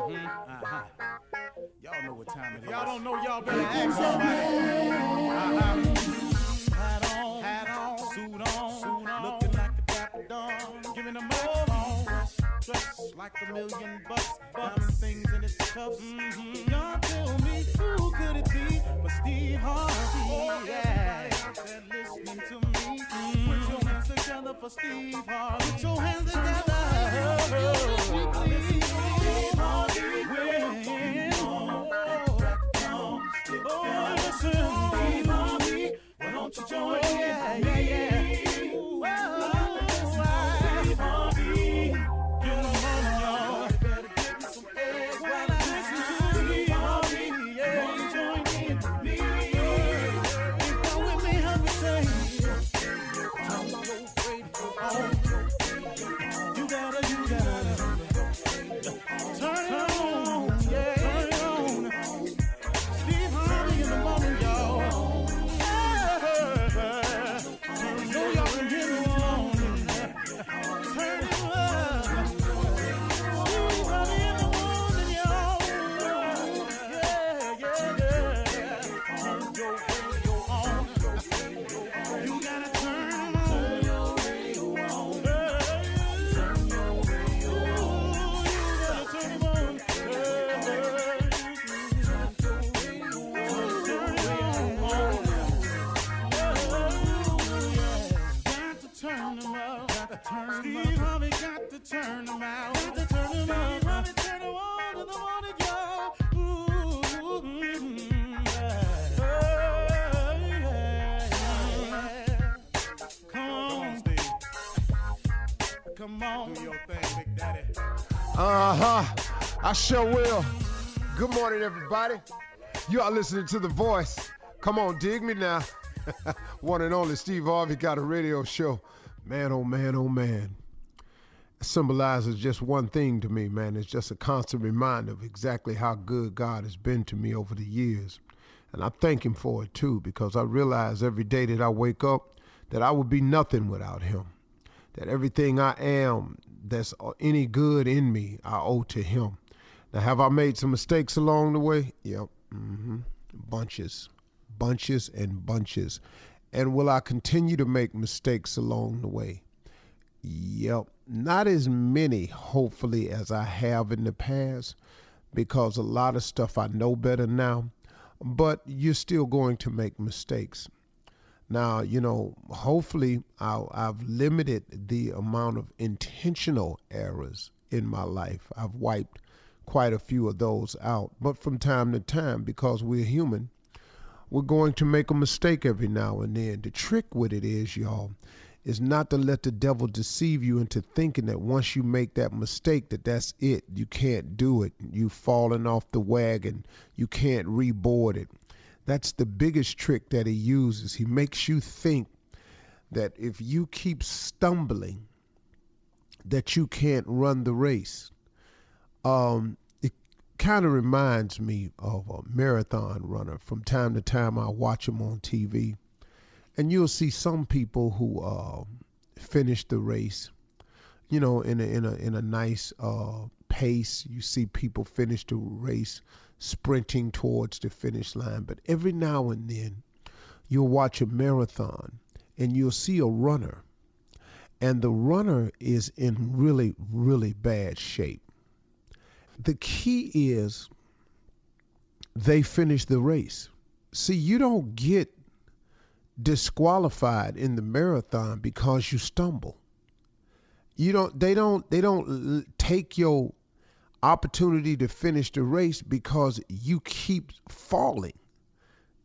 Y'all know what time it is. Y'all don't know, y'all better ask somebody. Hat on, suit on, looking like a dapper dog, giving them all dressed like $1 million bucks, diamond things in its cuffs. Y'all tell me who could it be but Steve Harvey? Yeah, listening to me. Put your hands together for Steve Harvey. Put your hands together. Listen to Steve Harvey. Listen, Steve Harvey. Why don't you join in? Yeah. Steve Harvey. Get on, y'all. Better give me some eggs while I listen to Steve Harvey. Yeah, join in with me. Come with me, help me say. I'm so ready for home. You gotta turn it on, yeah. Turn it on. Steve Harvey in the morning, y'all. So y'all can get it on. Turn it up. Steve Harvey in the morning, y'all. Yeah. Turn your radio on. You gotta turn your radio on. Turn your radio on. You gotta turn it on. Turn them up. Steve Harvey got to turn them out. Got to turn them out. Steve Harvey turn them on in the morning, y'all. Come on, Steve. Come on. Do your thing, Big Daddy. I sure will. Good morning, everybody. You are listening to The Voice. Come on, dig me now. One and only Steve Harvey got a radio show. Man, oh man, oh man. It symbolizes just one thing to me, man. It's just a constant reminder of exactly how good God has been to me over the years. And I thank him for it too, because I realize every day that I wake up that I would be nothing without him. That everything I am that's any good in me, I owe to him. Now, have I made some mistakes along the way? Yep. Bunches and bunches. And will I continue to make mistakes along the way? Yep. Not as many, hopefully, as I have in the past, because a lot of stuff I know better now, but you're still going to make mistakes. Now, hopefully I've limited the amount of intentional errors in my life. I've wiped quite a few of those out. But from time to time, because we're human, we're going to make a mistake every now and then. The trick with it is, y'all, is not to let the devil deceive you into thinking that once you make that mistake, that's it. You can't do it. You've fallen off the wagon. You can't reboard it. That's the biggest trick that he uses. He makes you think that if you keep stumbling, that you can't run the race. It kind of reminds me of a marathon runner. From time to time, I watch them on TV, and you'll see some people who finish the race, in a nice pace. You see people finish the race sprinting towards the finish line. But every now and then, you'll watch a marathon, and you'll see a runner, and the runner is in really, really bad shape. The key is they finish the race. See, you don't get disqualified in the marathon because you stumble. They don't take your opportunity to finish the race because you keep falling.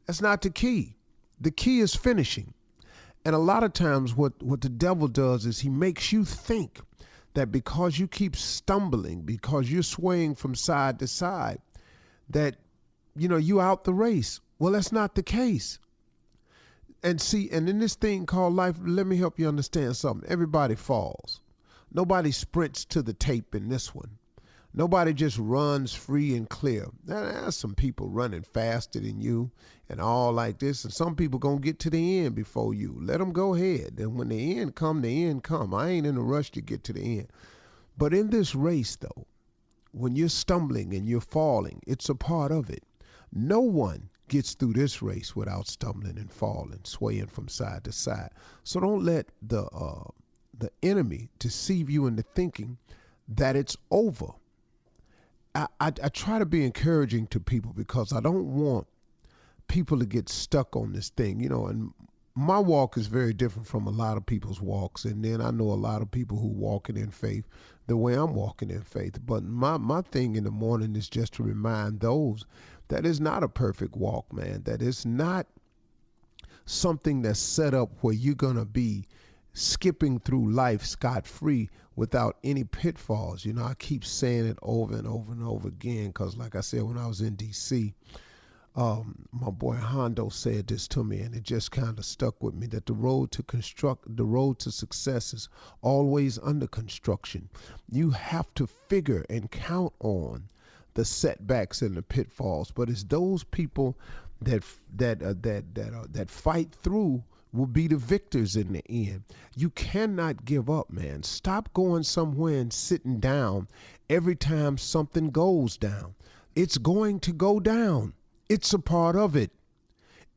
That's not the key. The key is finishing. And a lot of times what the devil does is he makes you think that because you keep stumbling, because you're swaying from side to side, that, you out the race. Well, that's not the case. And in this thing called life, let me help you understand something. Everybody falls. Nobody sprints to the tape in this one. Nobody just runs free and clear. There's some people running faster than you and all like this, and some people going to get to the end before you. Let them go ahead. And when the end come, the end come. I ain't in a rush to get to the end. But in this race, though, when you're stumbling and you're falling, it's a part of it. No one gets through this race without stumbling and falling, swaying from side to side. So don't let the enemy deceive you into thinking that it's over. I try to be encouraging to people because I don't want people to get stuck on this thing, and my walk is very different from a lot of people's walks. And then I know a lot of people who walking in faith the way I'm walking in faith. But my thing in the morning is just to remind those that it's not a perfect walk, man, that it's not something that's set up where you're going to be skipping through life scot-free without any pitfalls. I keep saying it over and over and over again because, like I said, when I was in D.C., my boy Hondo said this to me, and it just kind of stuck with me, that the road to success is always under construction. You have to figure and count on the setbacks and the pitfalls, but it's those people that fight through will be the victors in the end. You cannot give up, man. Stop going somewhere and sitting down every time something goes down. It's going to go down. It's a part of it.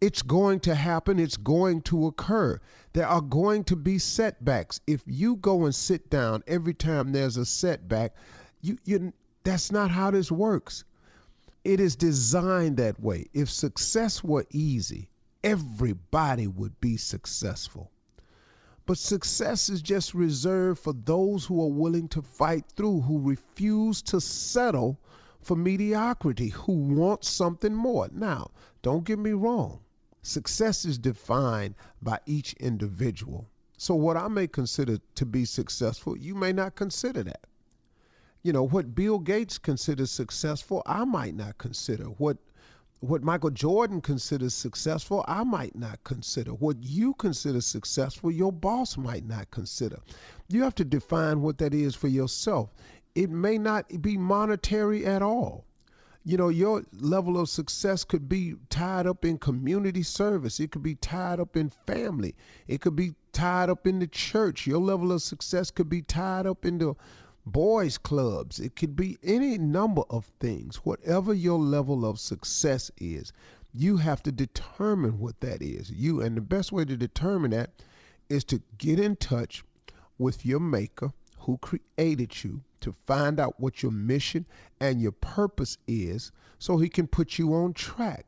It's going to happen. It's going to occur. There are going to be setbacks. If you go and sit down every time there's a setback, that's not how this works. It is designed that way. If success were easy, everybody would be successful. But success is just reserved for those who are willing to fight through, who refuse to settle for mediocrity, who want something more. Now, don't get me wrong. Success is defined by each individual. So what I may consider to be successful, you may not consider that. What Bill Gates considers successful, I might not consider. What Michael Jordan considers successful, I might not consider. What you consider successful, your boss might not consider. You have to define what that is for yourself. It may not be monetary at all. Your level of success could be tied up in community service. It could be tied up in family. It could be tied up in the church. Your level of success could be tied up into boys clubs. It could be any number of things. Whatever your level of success is, you have to determine what that is. And the best way to determine that is to get in touch with your maker who created you, to find out what your mission and your purpose is so he can put you on track.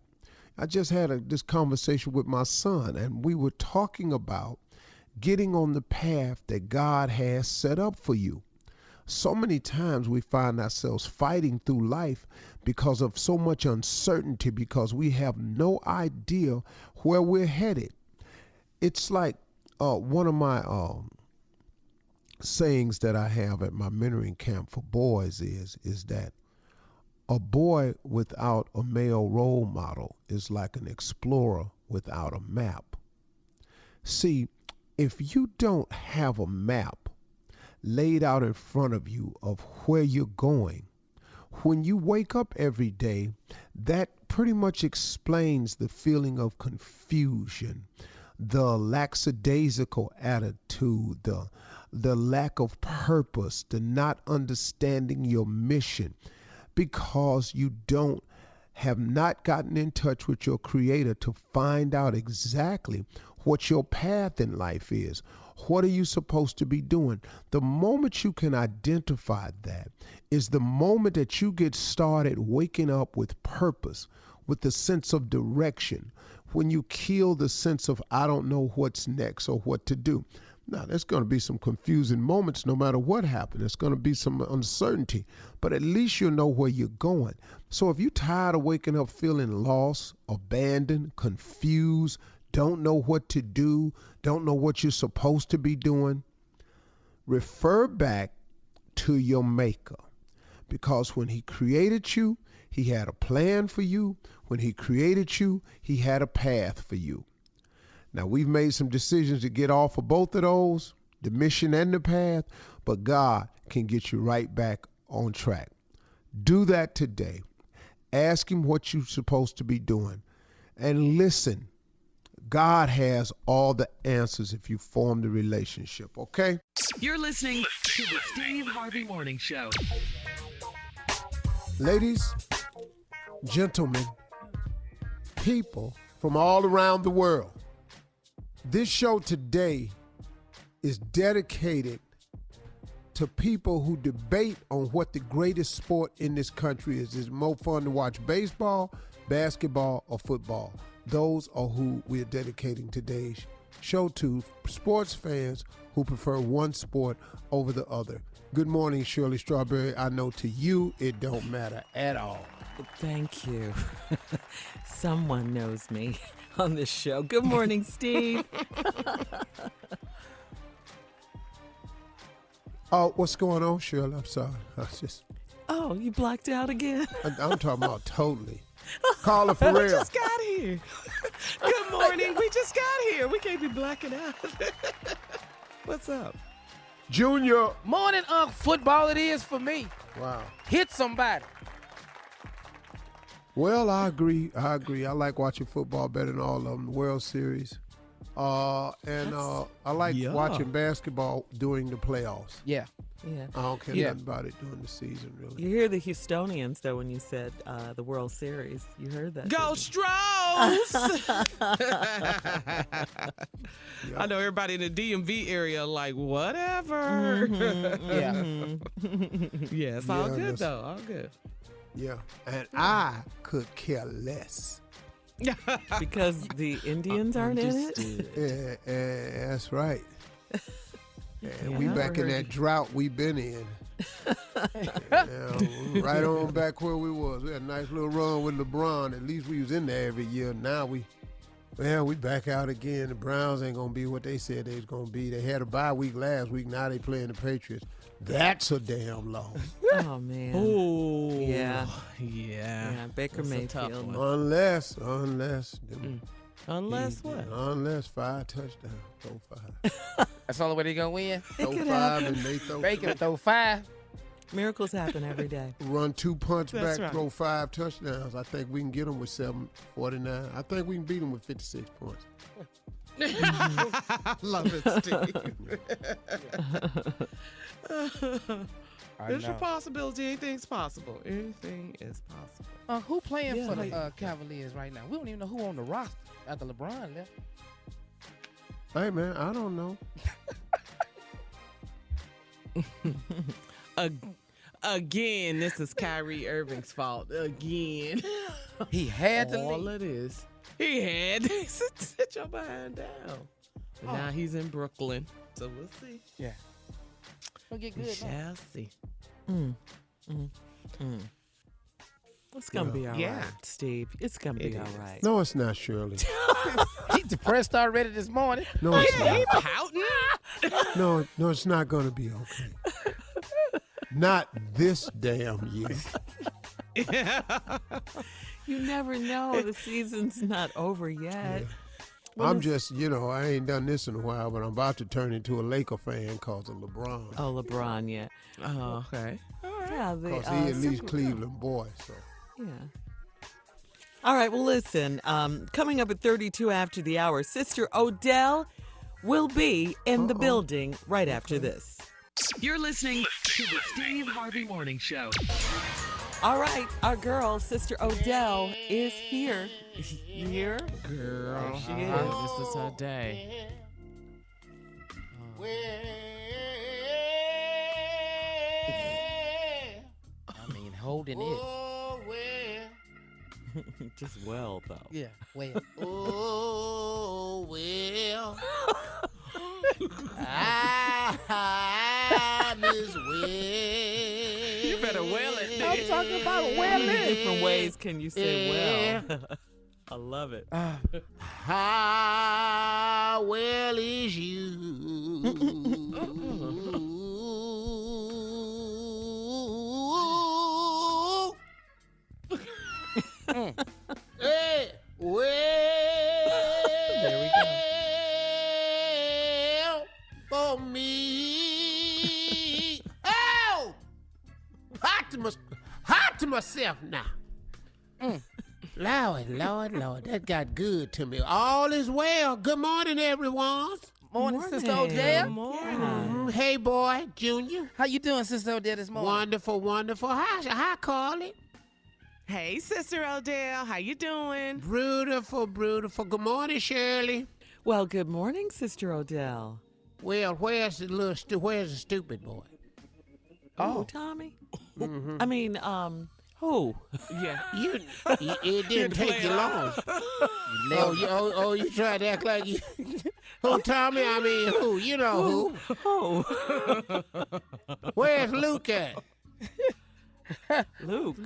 I just had this conversation with my son, and we were talking about getting on the path that God has set up for you. So many times we find ourselves fighting through life because of so much uncertainty, because we have no idea where we're headed. It's like one of my sayings that I have at my mentoring camp for boys is that a boy without a male role model is like an explorer without a map. See, if you don't have a map laid out in front of you of where you're going, when you wake up every day, that pretty much explains the feeling of confusion, the lackadaisical attitude, the lack of purpose, the not understanding your mission, because you have not gotten in touch with your creator to find out exactly what your path in life is. What are you supposed to be doing? The moment you can identify that is the moment that you get started waking up with purpose, with the sense of direction, when you kill the sense of I don't know what's next or what to do. Now, there's going to be some confusing moments no matter what happens. There's going to be some uncertainty, but at least you'll know where you're going. So if you're tired of waking up feeling lost, abandoned, confused, don't know what to do, don't know what you're supposed to be doing, refer back to your maker. Because when he created you, he had a plan for you. When he created you, he had a path for you. Now, we've made some decisions to get off of both of those, the mission and the path, but God can get you right back on track. Do that today. Ask him what you're supposed to be doing. And listen, God has all the answers if you form the relationship, okay? You're listening to the Steve Harvey Morning Show. Ladies, gentlemen, people from all around the world, this show today is dedicated to people who debate on what the greatest sport in this country is. Is it more fun to watch baseball, basketball, or football? Those are who we're dedicating today's show to, sports fans who prefer one sport over the other. Good morning, Shirley Strawberry. I know to you it don't matter at all. Thank you. Someone knows me on this show. Good morning, Steve. Oh, what's going on, Shirley? I'm sorry. Oh, you blacked out again? I'm talking about totally. Call it for real. We just got here. Good morning. We just got here. We can't be blacking out. What's up? Junior. Morning, football it is for me. Wow. Hit somebody. Well, I agree. I like watching football better than all of them. The World Series. I like watching basketball during the playoffs. Yeah. I don't care nothing about it during the season, really. You hear the Houstonians, though, when you said the World Series. You heard that. Go Stros! I know everybody in the DMV area like, whatever. Yeah, it's all good, though. All good. Yeah, and I could care less. Because the Indians aren't in it? Yeah, that's right. And we back in that drought we been in. Right on back where we was. We had a nice little run with LeBron. At least we was in there every year. Now we back out again. The Browns ain't going to be what they said they was going to be. They had a bye week last week. Now they playing the Patriots. That's a damn loss. Oh, man. Ooh. Yeah. Yeah. Baker Mayfield. Unless what? Unless 5 touchdowns. Throw 5. That's the only way they're going to win? Throw 5 and they throw Baker throw 5. Miracles happen every day. Run 2 punch That's back, right. throw 5 touchdowns. I think we can get them with 749. I think we can beat them with 56 points. I love it, Steve. There's a possibility. Anything's possible. Anything is possible. Who playing for the Cavaliers right now? We don't even know who on the roster after LeBron left. Hey, man, I don't know. Again, this is Kyrie Irving's fault. Again. He had to All leave. it is. He had to sit your behind down. But now he's in Brooklyn. So we'll see. Yeah. It'll get We good. shall see. It's going to be all right, Yeah. Steve. It's going to be It all is. right. No, it's not, Shirley. He's depressed already this morning. No, it's not. Pouting. No, it's not going to be okay. Not this damn year. You never know. The season's not over yet. I'm just, I ain't done this in a while, but I'm about to turn into a Laker fan because of LeBron. Oh, LeBron, yeah. Oh, okay. Yeah, Because he at least Cleveland boy, so. Yeah. All right, well, listen. Coming up at 32 after the hour, Sister Odell will be in the building right after this. You're listening to the Steve Harvey Morning Show. All right, our girl, Sister Odell, is here. You hear? Girl, There she is. This is her day. I mean, holding it. Just well, though. Yeah, well. Oh, well, I'm as well. You better well it. I'm talking about How wailing. many different ways can you say well? I love it. How well is you? Hey, well, There we for me. Oh, hot to myself now. Lord, that got good to me. All is well. Good morning, everyone. Morning, Sister Morning. Odell. Hey, boy, Junior. How you doing, Sister Odell, this morning? Wonderful. Hi, Carly. Hey, Sister Odell. How you doing? Beautiful, beautiful. Good morning, Shirley. Well, good morning, Sister Odell. Well, where's the stupid boy? Oh, Tommy? I mean, who? Yeah. It didn't take you long. You tried to act like you. Who, Tommy? I mean, who? You know who? Oh. Where's Luke at? Luke.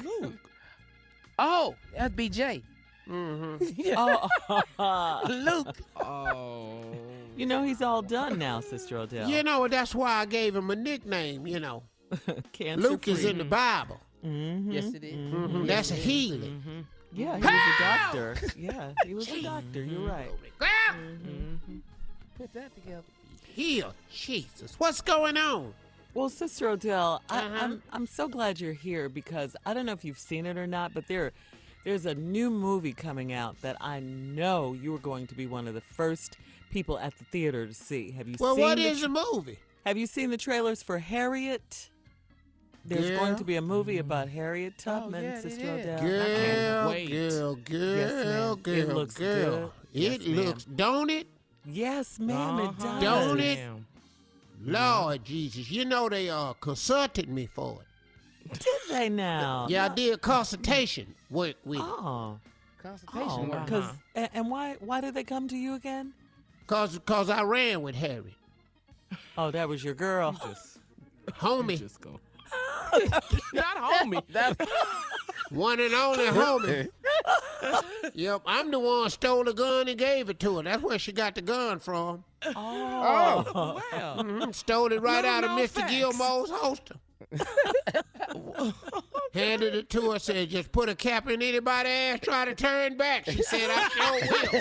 Oh, that's BJ. Oh. Luke. Oh. You know, he's all done now, Sister Odell. You know, that's why I gave him a nickname, you know. Cancer Luke is free. in the Bible. Mm-hmm. Yes, it is. Mm-hmm. That's a healing. Mm-hmm. Yeah, he was a doctor. Yeah, he was a doctor. You're right. Put that together. Heal. Jesus. What's going on? Well, Sister Odell, I'm so glad you're here because I don't know if you've seen it or not, but there's a new movie coming out that I know you are going to be one of the first people at the theater to see. Have you Well, seen what is the movie? Have you seen the trailers for Harriet? There's going to be a movie about Harriet Tubman, yeah, Sister it is. Odell. Girl, wait. Yes, ma'am. It looks good. It Yes, ma'am. looks, don't it? Yes, ma'am, it does. Don't it? Ma'am. Lord Jesus, you know they consulted me for it. Did they now? Yeah, I did consultation work with it. Oh, Consultation work. because and why did they come to you again? Cause I ran with Harriet. Oh, that was your girl. Homie. Just go. Not homie. One and only homie. Yep, I'm the one stole the gun and gave it to her. That's where she got the gun from. Oh, Well. Stole it right Little out of known Mr. facts. Gilmore's holster. Handed it to her, said, just put a cap in anybody's ass, try to turn back. She said, I sure will.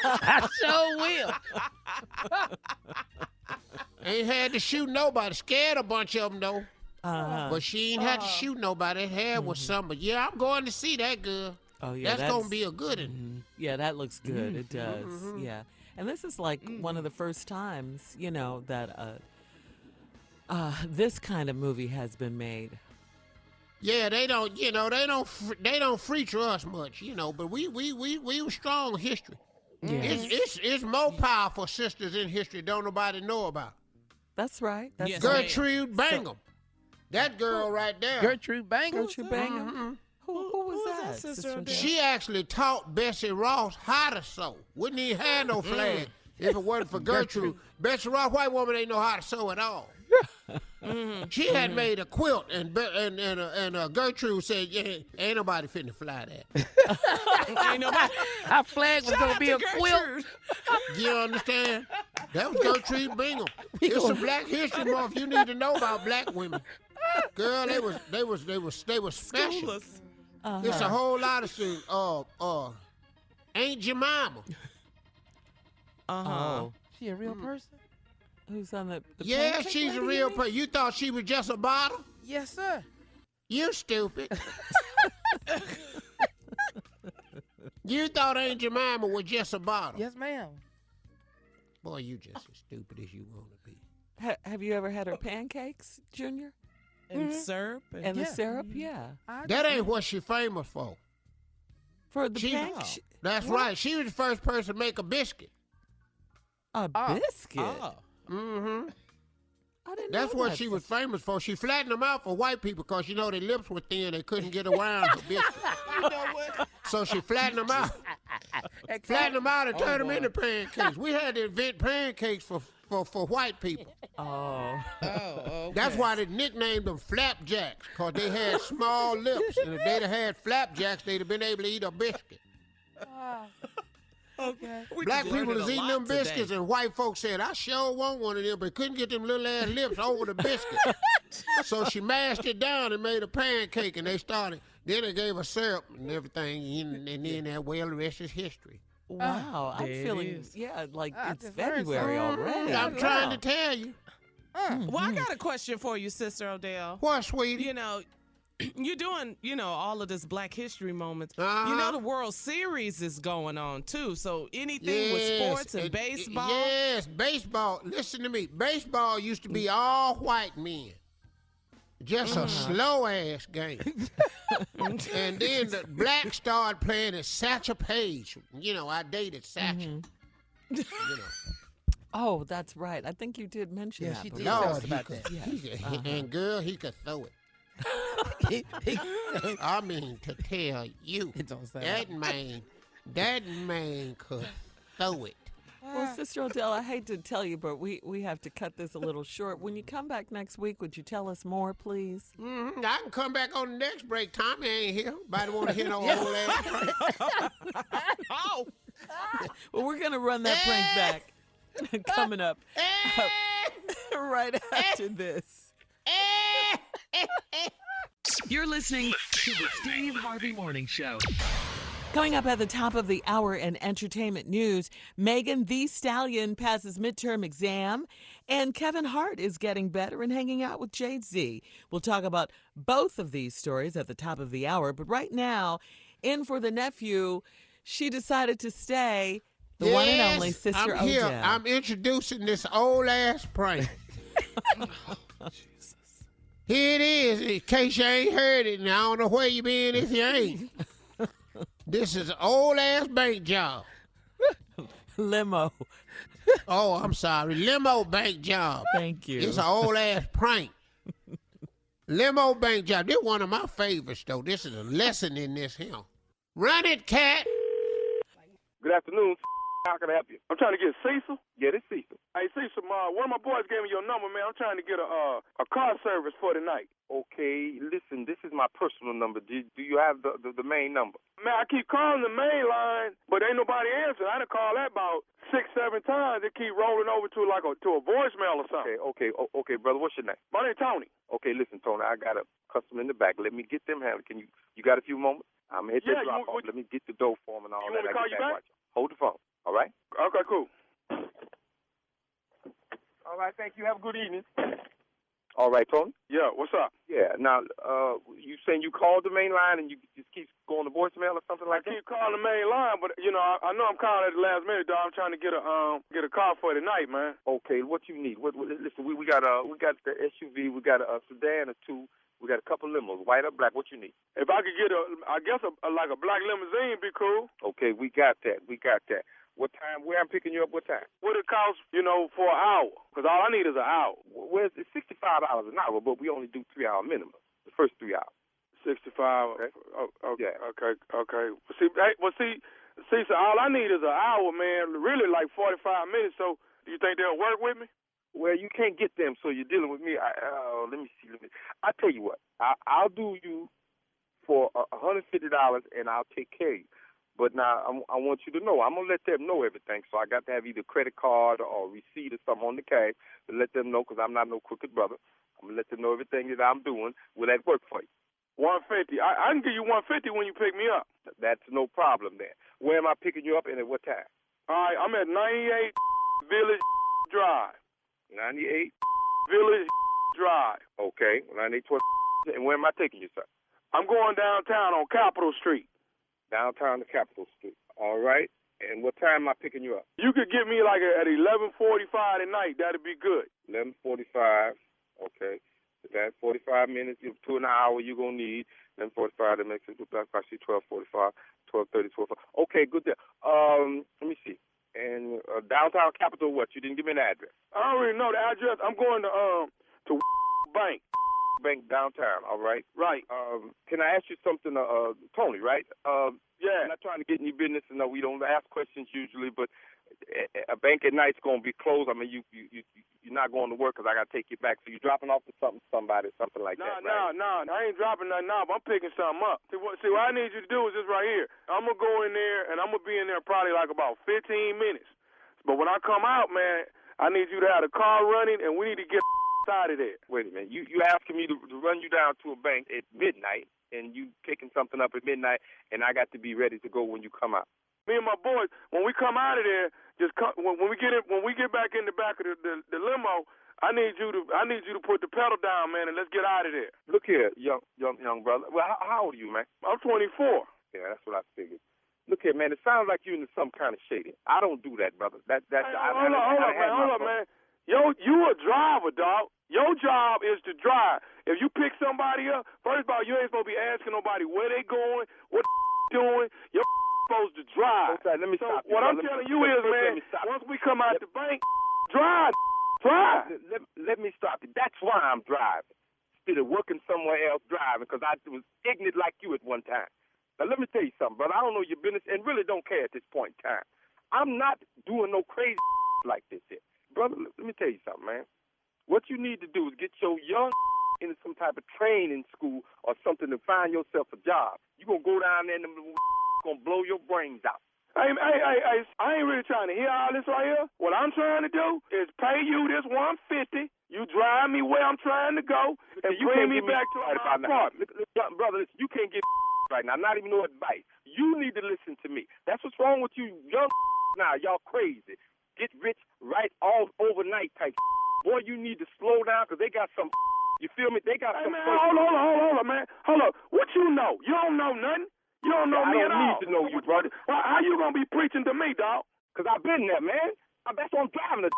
I sure will. Ain't had to shoot nobody. Scared a bunch of them, though. uh-huh. But she ain't had to shoot nobody. Her hair was something. But yeah, I'm going to see that girl. Oh yeah, that's going to be a good one. Yeah, that looks good. It does. Yeah, and this is like one of the first times, you know, that this kind of movie has been made. Yeah, they don't, you know, they don't feature us much, you know, but we were strong in history. Yes. It's more powerful sisters in history don't nobody know about. That's right. That's Yes, right. Gertrude Bingham. That girl right there. Gertrude Bangle. Gertrude Bingham. Who was that? Sister Odell? She actually taught Bessie Ross how to sew. Wouldn't even have no flag if it wasn't for Gertrude. Bessie Ross, white woman, ain't know how to sew at all. She had made a quilt, and Gertrude said, "Yeah, ain't nobody finna fly that." Ain't nobody. Our flag was going to be a quilt. You understand? That was Gertrude Bingham. It's a Black History Month. You need to know about black women. Girl, they was special. Schoolers. It's a whole lot of things. Aunt Jemima. Oh, She a real person? who's on the Yeah, pancake she's a lady, real you mean? person. You thought she was just a bottle? Yes, sir. You stupid. You thought Aunt Jemima was just a bottle. Yes, ma'am. Boy, you just as stupid as you want to be. Have you ever had her pancakes, Junior? And syrup. And the Yeah. syrup? Yeah. That ain't what she famous for. For the She- pancakes? That's right. She was the first person to make a biscuit. A biscuit? Oh. Mm-hmm. I didn't That's know what that. she was famous for. She flattened them out for white people because, you know, their lips were thin. They couldn't get around the biscuit. You know what? So she flattened them out. Flattened them out and turned them into pancakes. We had to invent pancakes for white people. Oh. Oh, okay. That's why they nicknamed them flapjacks, because they had small lips. And if they'd have had flapjacks, they'd have been able to eat a biscuit. Okay. We Black just people learned was a eating lot them biscuits, today. and white folks said, I sure want one of them, but couldn't get them little ass lips over the biscuit. So she mashed it down and made a pancake, and they started. Then they gave her syrup and everything, and then that, well, the rest is history. Wow. I'm there it feeling, is. like I it's just learned February something. already. I'm trying to tell you. Well, I got a question for you, Sister Odell. What, sweetie? You know, you're doing, all of this Black History moments. Uh-huh. You know, the World Series is going on, too. So anything with Yes, sports and baseball? Yes, baseball. Listen to me. Baseball used to be all white men. Just a slow-ass game. And then the black started playing as Satchel Paige. You know, I dated Satchel. You know. Oh, that's right. I think you did mention that. she before. did tell us Lord, about that. And girl, he could throw it. I mean, to tell you, It don't sound that man could throw it. Well, Sister Odell, I hate to tell you, but we have to cut this a little short. When you come back next week, would you tell us more, please? Mm-hmm. I can come back on the next break. Tommy ain't here. Nobody want to hear no old ass. Oh. Well, we're going to run that prank back coming up right after this. You're listening to the Steve Harvey Morning Show. Coming up at the top of the hour in entertainment news, Megan Thee Stallion passes midterm exam, and Kevin Hart is getting better and hanging out with Jay-Z. We'll talk about both of these stories at the top of the hour, but right now, in for the nephew, she decided to stay, the one and only Sister I'm here. Odell. I'm introducing this old ass prank. Here it is, in case you ain't heard it, and I don't know where you been if you ain't. This is an old-ass bank job. Limo. Oh, I'm sorry. Limo bank job. Thank you. It's an old-ass prank. Limo bank job. This is one of my favorites, though. This is a lesson in this here. Run it, cat. Good afternoon. How can I help you? I'm trying to get Cecil. Yeah, this Cecil. Hey, Cecil, one of my boys gave me your number, man. I'm trying to get a car service for tonight. Okay, listen, this is my personal number. Do you have the main number? Man, I keep calling the main line, but ain't nobody answering. I done called that about 6-7 times. It keep rolling over to to a voicemail or something. Okay, brother. What's your name? My name's Tony. Okay, listen, Tony, I got a customer in the back. Let me get them handled. Can you got a few moments? I'm going to hit the drop off. Let me get the dough for him and all that. You want me to call you back? Hold the phone. All right? Okay, cool. All right, thank you. Have a good evening. All right, Tony? Yeah, what's up? Yeah, now, you saying you called the main line and you just keep going to voicemail or something like that? I keep calling the main line, but, you know, I know I'm calling at the last minute, dog. I'm trying to get a car for tonight, man. Okay, what you need? Listen, we got the SUV, we got a sedan or two. We got a couple limos, white or black. What you need? If I could get like a black limousine, be cool. Okay, we got that. What time? Where I'm picking you up? What time? What it costs, for an hour? Because all I need is an hour. Well, it's $65 an hour, but we only do 3-hour minimum. The first 3 hours. 65. Okay. Yeah. Okay. See, so all I need is an hour, man. Really, like 45 minutes. So, do you think they'll work with me? Well, you can't get them, so you're dealing with me. Let me see. I tell you what. I'll do you for $150, and I'll take care of you. But now I want you to know, I'm going to let them know everything. So I got to have either credit card or receipt or something on the cash to let them know, because I'm not no crooked brother. I'm going to let them know everything that I'm doing. Will that work for you? 150. I can give you 150 when you pick me up. That's no problem then. Where am I picking you up and at what time? All right, I'm at 98 Village Drive. 98 Village Drive. Okay, 98 and where am I taking you, sir? I'm going downtown on Capitol Street. Downtown to Capitol Street. All right. And what time am I picking you up? You could get me like at 11:45 tonight. That'd be good. 11:45. Okay. That's 45 minutes. 2 an hour you're going to need. 11:45. That makes it I see 12:45, 12:30, 12:45. Okay, good there. Let me see. And downtown Capitol, what? You didn't give me an address. I don't really know the address. I'm going to Bank. Bank downtown, all right? Right. Can I ask you something, Tony, right? Yeah. I'm not trying to get in your business, and we don't ask questions usually, but a bank at night's going to be closed. I mean, you're not going to work because I got to take you back. So you're dropping off to somebody, something like that, right? No, I ain't dropping nothing off. I'm picking something up. See, what I need you to do is this right here. I'm going to go in there, and I'm going to be in there probably like about 15 minutes. But when I come out, man, I need you to have the car running, and we need to get out of there. Wait a minute. You asking me to run you down to a bank at midnight, and you picking something up at midnight, and I got to be ready to go when you come out. Me and my boys, when we come out of there, when we get back in the back of the limo, I need you to put the pedal down, man, and let's get out of there. Look here, young brother. Well, how old are you, man? I'm 24. Yeah, that's what I figured. Look here, man. It sounds like you're into some kind of shady. I don't do that, brother. Hold up, man. You a driver, dog. Your job is to drive. If you pick somebody up, first of all, you ain't supposed to be asking nobody where they going, what doing. You're supposed to drive. Okay, let me stop you. What I'm telling you is, man, once we come out the bank, drive. Let me stop you. That's why I'm driving. Instead of working somewhere else driving, because I was ignorant like you at one time. Now, let me tell you something, brother. I don't know your business and really don't care at this point in time. I'm not doing no crazy like this here. Brother, let me tell you something, man. What you need to do is get your young into some type of training school or something to find yourself a job. You're going to go down there and them going to blow your brains out. Hey, I ain't really trying to hear all this right here. What I'm trying to do is pay you this $150. You drive me where I'm trying to go and you bring me back to my apartment. Brother, listen, you can't get right now. Not even no advice. You need to listen to me. That's what's wrong with you young now. Y'all crazy. Get rich right all overnight type. Boy, you need to slow down because they got some. You feel me? They got some. Man, hold on, man. Hold up. What you know? You don't know nothing. You don't know me at all. I don't need to know you, brother. How you gonna be preaching to me, dog? Because I've been there, man. That's why I'm driving a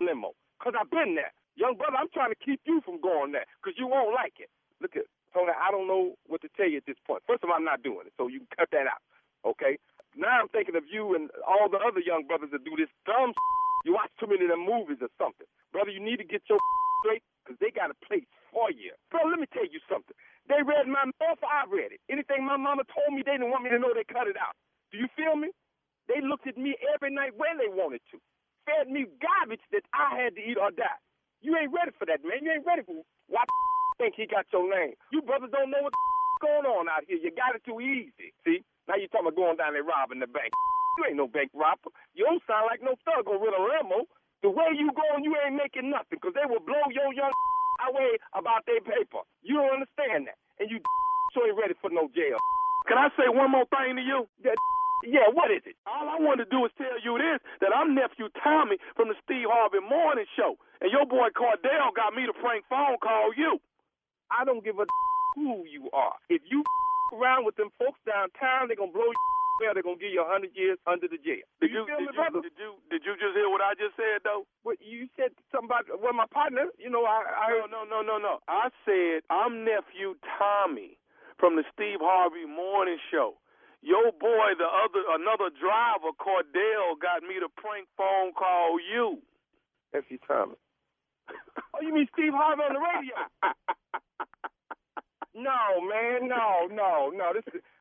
limo. Because I've been there. Young brother, I'm trying to keep you from going there because you won't like it. Look at Tony, I don't know what to tell you at this point. First of all, I'm not doing it, so you can cut that out, okay? Now I'm thinking of you and all the other young brothers that do this dumb You watch too many of them movies or something. Brother, you need to get your straight because they got a place for you. Bro, let me tell you something. They read my mail, I read it. Anything my mama told me, they didn't want me to know, they cut it out. Do you feel me? They looked at me every night when they wanted to. Fed me garbage that I had to eat or die. You ain't ready for that, man. You ain't ready for why think he got your name. You brothers don't know what's going on out here. You got it too easy. See? Now you talking about going down there robbing the bank. You ain't no bank robber. You don't sound like no thug over with a limo. The way you going, you ain't making nothing because they will blow your young away about their paper. You don't understand that. And you so ain't ready for no jail. Can I say one more thing to you? Yeah, what is it? All I want to do is tell you this, that I'm nephew Tommy from the Steve Harvey Morning Show. And your boy Cordell got me to prank phone call you. I don't give a who you are. If you around with them folks downtown, they're going to blow you well, they're going to give you 100 years under the jail. Did you just hear what I just said, though? What you said something about, well, my partner, you know, No. I said I'm nephew Tommy from the Steve Harvey Morning Show. Your boy, another driver, Cordell, got me to prank phone call you. Nephew Tommy. Oh, you mean Steve Harvey on the radio? No, man, no.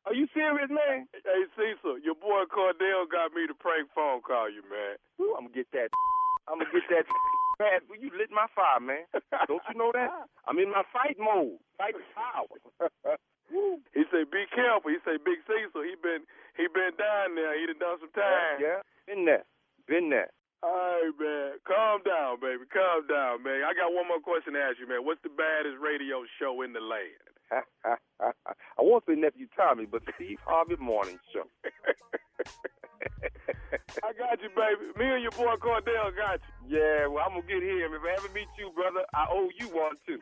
Are you serious, man? Hey, Cecil, your boy Cordell got me to prank phone call you, man. Ooh, I'm going to get that. Man, you lit my fire, man. Don't you know that? I'm in my fight mode. Fight power. He said, be careful. He said, Big Cecil, he been down there. He done some time. Yeah, been there. All right, man. Calm down, baby. Calm down, man. I got one more question to ask you, man. What's the baddest radio show in the land? I won't say Nephew Tommy, but Steve Harvey Morning Show. I got you, baby. Me and your boy Cordell got you. Yeah, well, I'm going to get him. If I ever meet you, brother, I owe you one, too.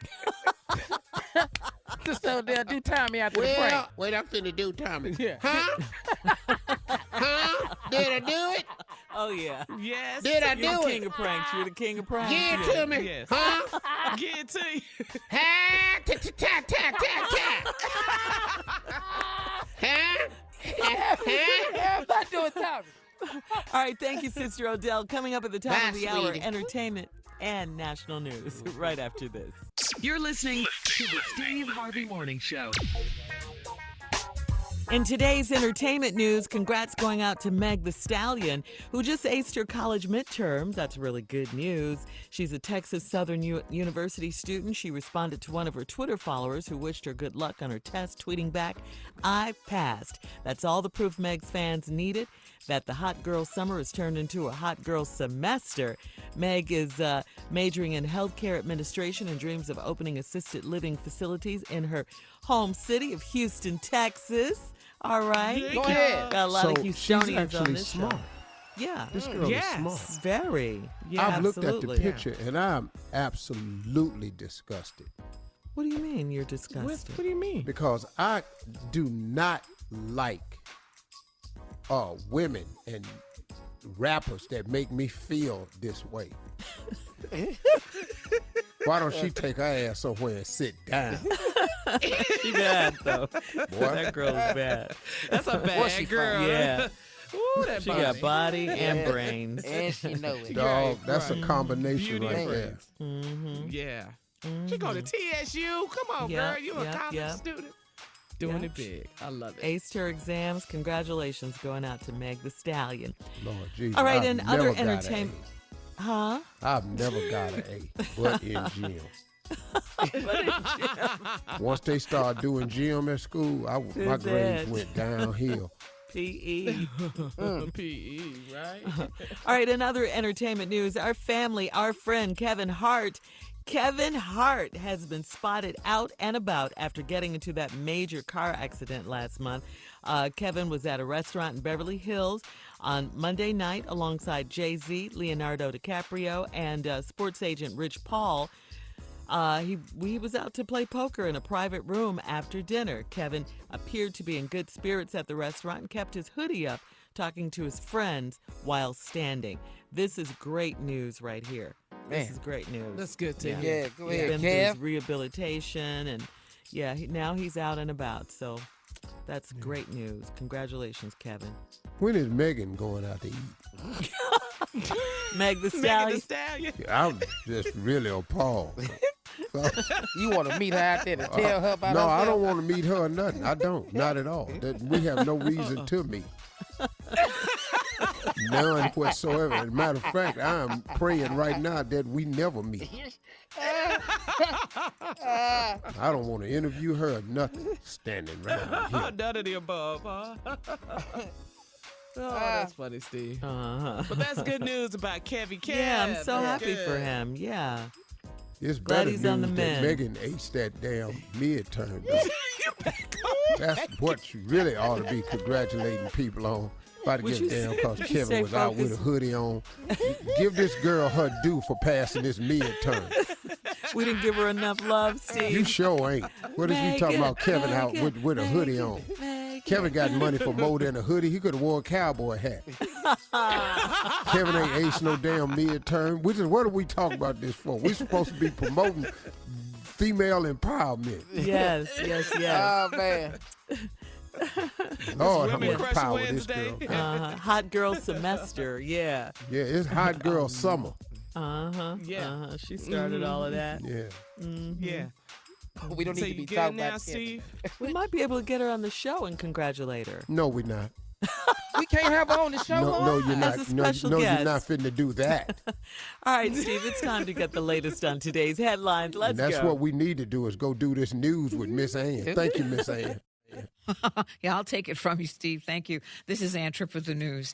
So they'll do Tommy after the prank. Wait, I'm finna do Tommy. Yeah. Huh? Huh? Did I do it? Oh, yeah. Yes. Did I You're do the it? king of pranks. You're the king of pranks. Give it to me. Yes. Huh? Give it to you. Ha! Ta-ta-ta-ta-ta-ta. Huh? I'm not doing Tommy. All right, thank you, Sister Odell. Coming up at the top of the hour, sweetie. entertainment and national news right after this. You're listening to the Steve Harvey Morning Show. In today's entertainment news, congrats going out to Meg Thee Stallion, who just aced her college midterms. That's really good news. She's a Texas Southern University student. She responded to one of her Twitter followers who wished her good luck on her test, tweeting back, "I passed." That's all the proof Meg's fans needed, that the hot girl summer has turned into a hot girl semester. Meg is majoring in healthcare administration and dreams of opening assisted living facilities in her home city of Houston, Texas. All right. Go ahead. Got a lot of she's Houstonians actually on this smart. show. Yeah. This girl is smart. Very. Yeah, I've looked at the absolutely. picture and I'm absolutely disgusted What do you mean you're disgusted? What do you mean? because I do not like women and rappers that make me feel this way. Why don't she take her ass somewhere and sit down? She bad, though. Boy. That girl's bad. That's a bad girl. Yeah. Ooh, that She body. got body and brains. And she know it. Dog, that's right. a combination Beauty right and there. Mm-hmm. Yeah. She go to TSU. Come on, Yep, girl. You a yep, college yep. student. Doing Yep. it big. I love it. Aced her exams. Congratulations going out to Meg the Stallion. Lord Jesus. All right, I've and never other got an entertainment. Huh? A. I've never got an A, but in gym. Once they start doing gym at school, my grades went downhill. PE. PE, right? All right, in other entertainment news, our friend Kevin Hart. Kevin Hart has been spotted out and about after getting into that major car accident last month. Kevin was at a restaurant in Beverly Hills on Monday night alongside Jay-Z, Leonardo DiCaprio, and sports agent Rich Paul. He was out to play poker in a private room after dinner. Kevin appeared to be in good spirits at the restaurant and kept his hoodie up, talking to his friends while standing. This is great news right here. This is great news. That's good to Yeah, hear. go He's ahead, been through his Kev. rehabilitation, and now he's out and about. So that's great news. Congratulations, Kevin. When is Megan going out to eat? Meg the Megan Stallion. Thee Stallion. I'm just really appalled. You want to meet her out there to tell her about No, I herself? don't want to meet her or nothing. I don't. Not at all. We have no reason to meet. None whatsoever. As a matter of fact, I am praying right now that we never meet. I don't want to interview her or nothing. Standing right here. None of the above, huh? Oh, that's funny, Steve. Uh-huh. But that's good news about Kevy Kev. Yeah, I'm so That's happy good. for him. Yeah. It's Glad better he's news on the that mend. Megan aced that damn midterm. That's what you really ought to be congratulating people on. About to Would get you down say- because would you Kevin say was out with a focus? hoodie on. Give this girl her due for passing this midterm. We didn't give her enough love, Steve. You sure ain't. What is you talking Megan, about Kevin out Megan, with a hoodie on? Megan. Kevin got money for more than a hoodie. He could have wore a cowboy hat. Kevin ain't aced no damn midterm. What are we talking about this for? We supposed to be promoting female empowerment. Yes. Oh, man. Lord, how Women much Crush power this Wednesday. girl. Hot girl semester. Yeah. Yeah, it's hot girl summer. Yeah. She started all of that. Yeah. Yeah. We don't So need to you be good talking now, about Kevin. Steve? We might be able to get her on the show and congratulate her. No, we're not. We can't have her on the show. No, you're not. As a No, special you're guest. not fitting to do that. All right, Steve, it's time to get the latest on today's headlines. Let's And that's go. what we need to do is go do this news with Miss Ann. Thank you, Miss Ann. Yeah, I'll take it from you, Steve. Thank you. This is Ann Tripp with the news.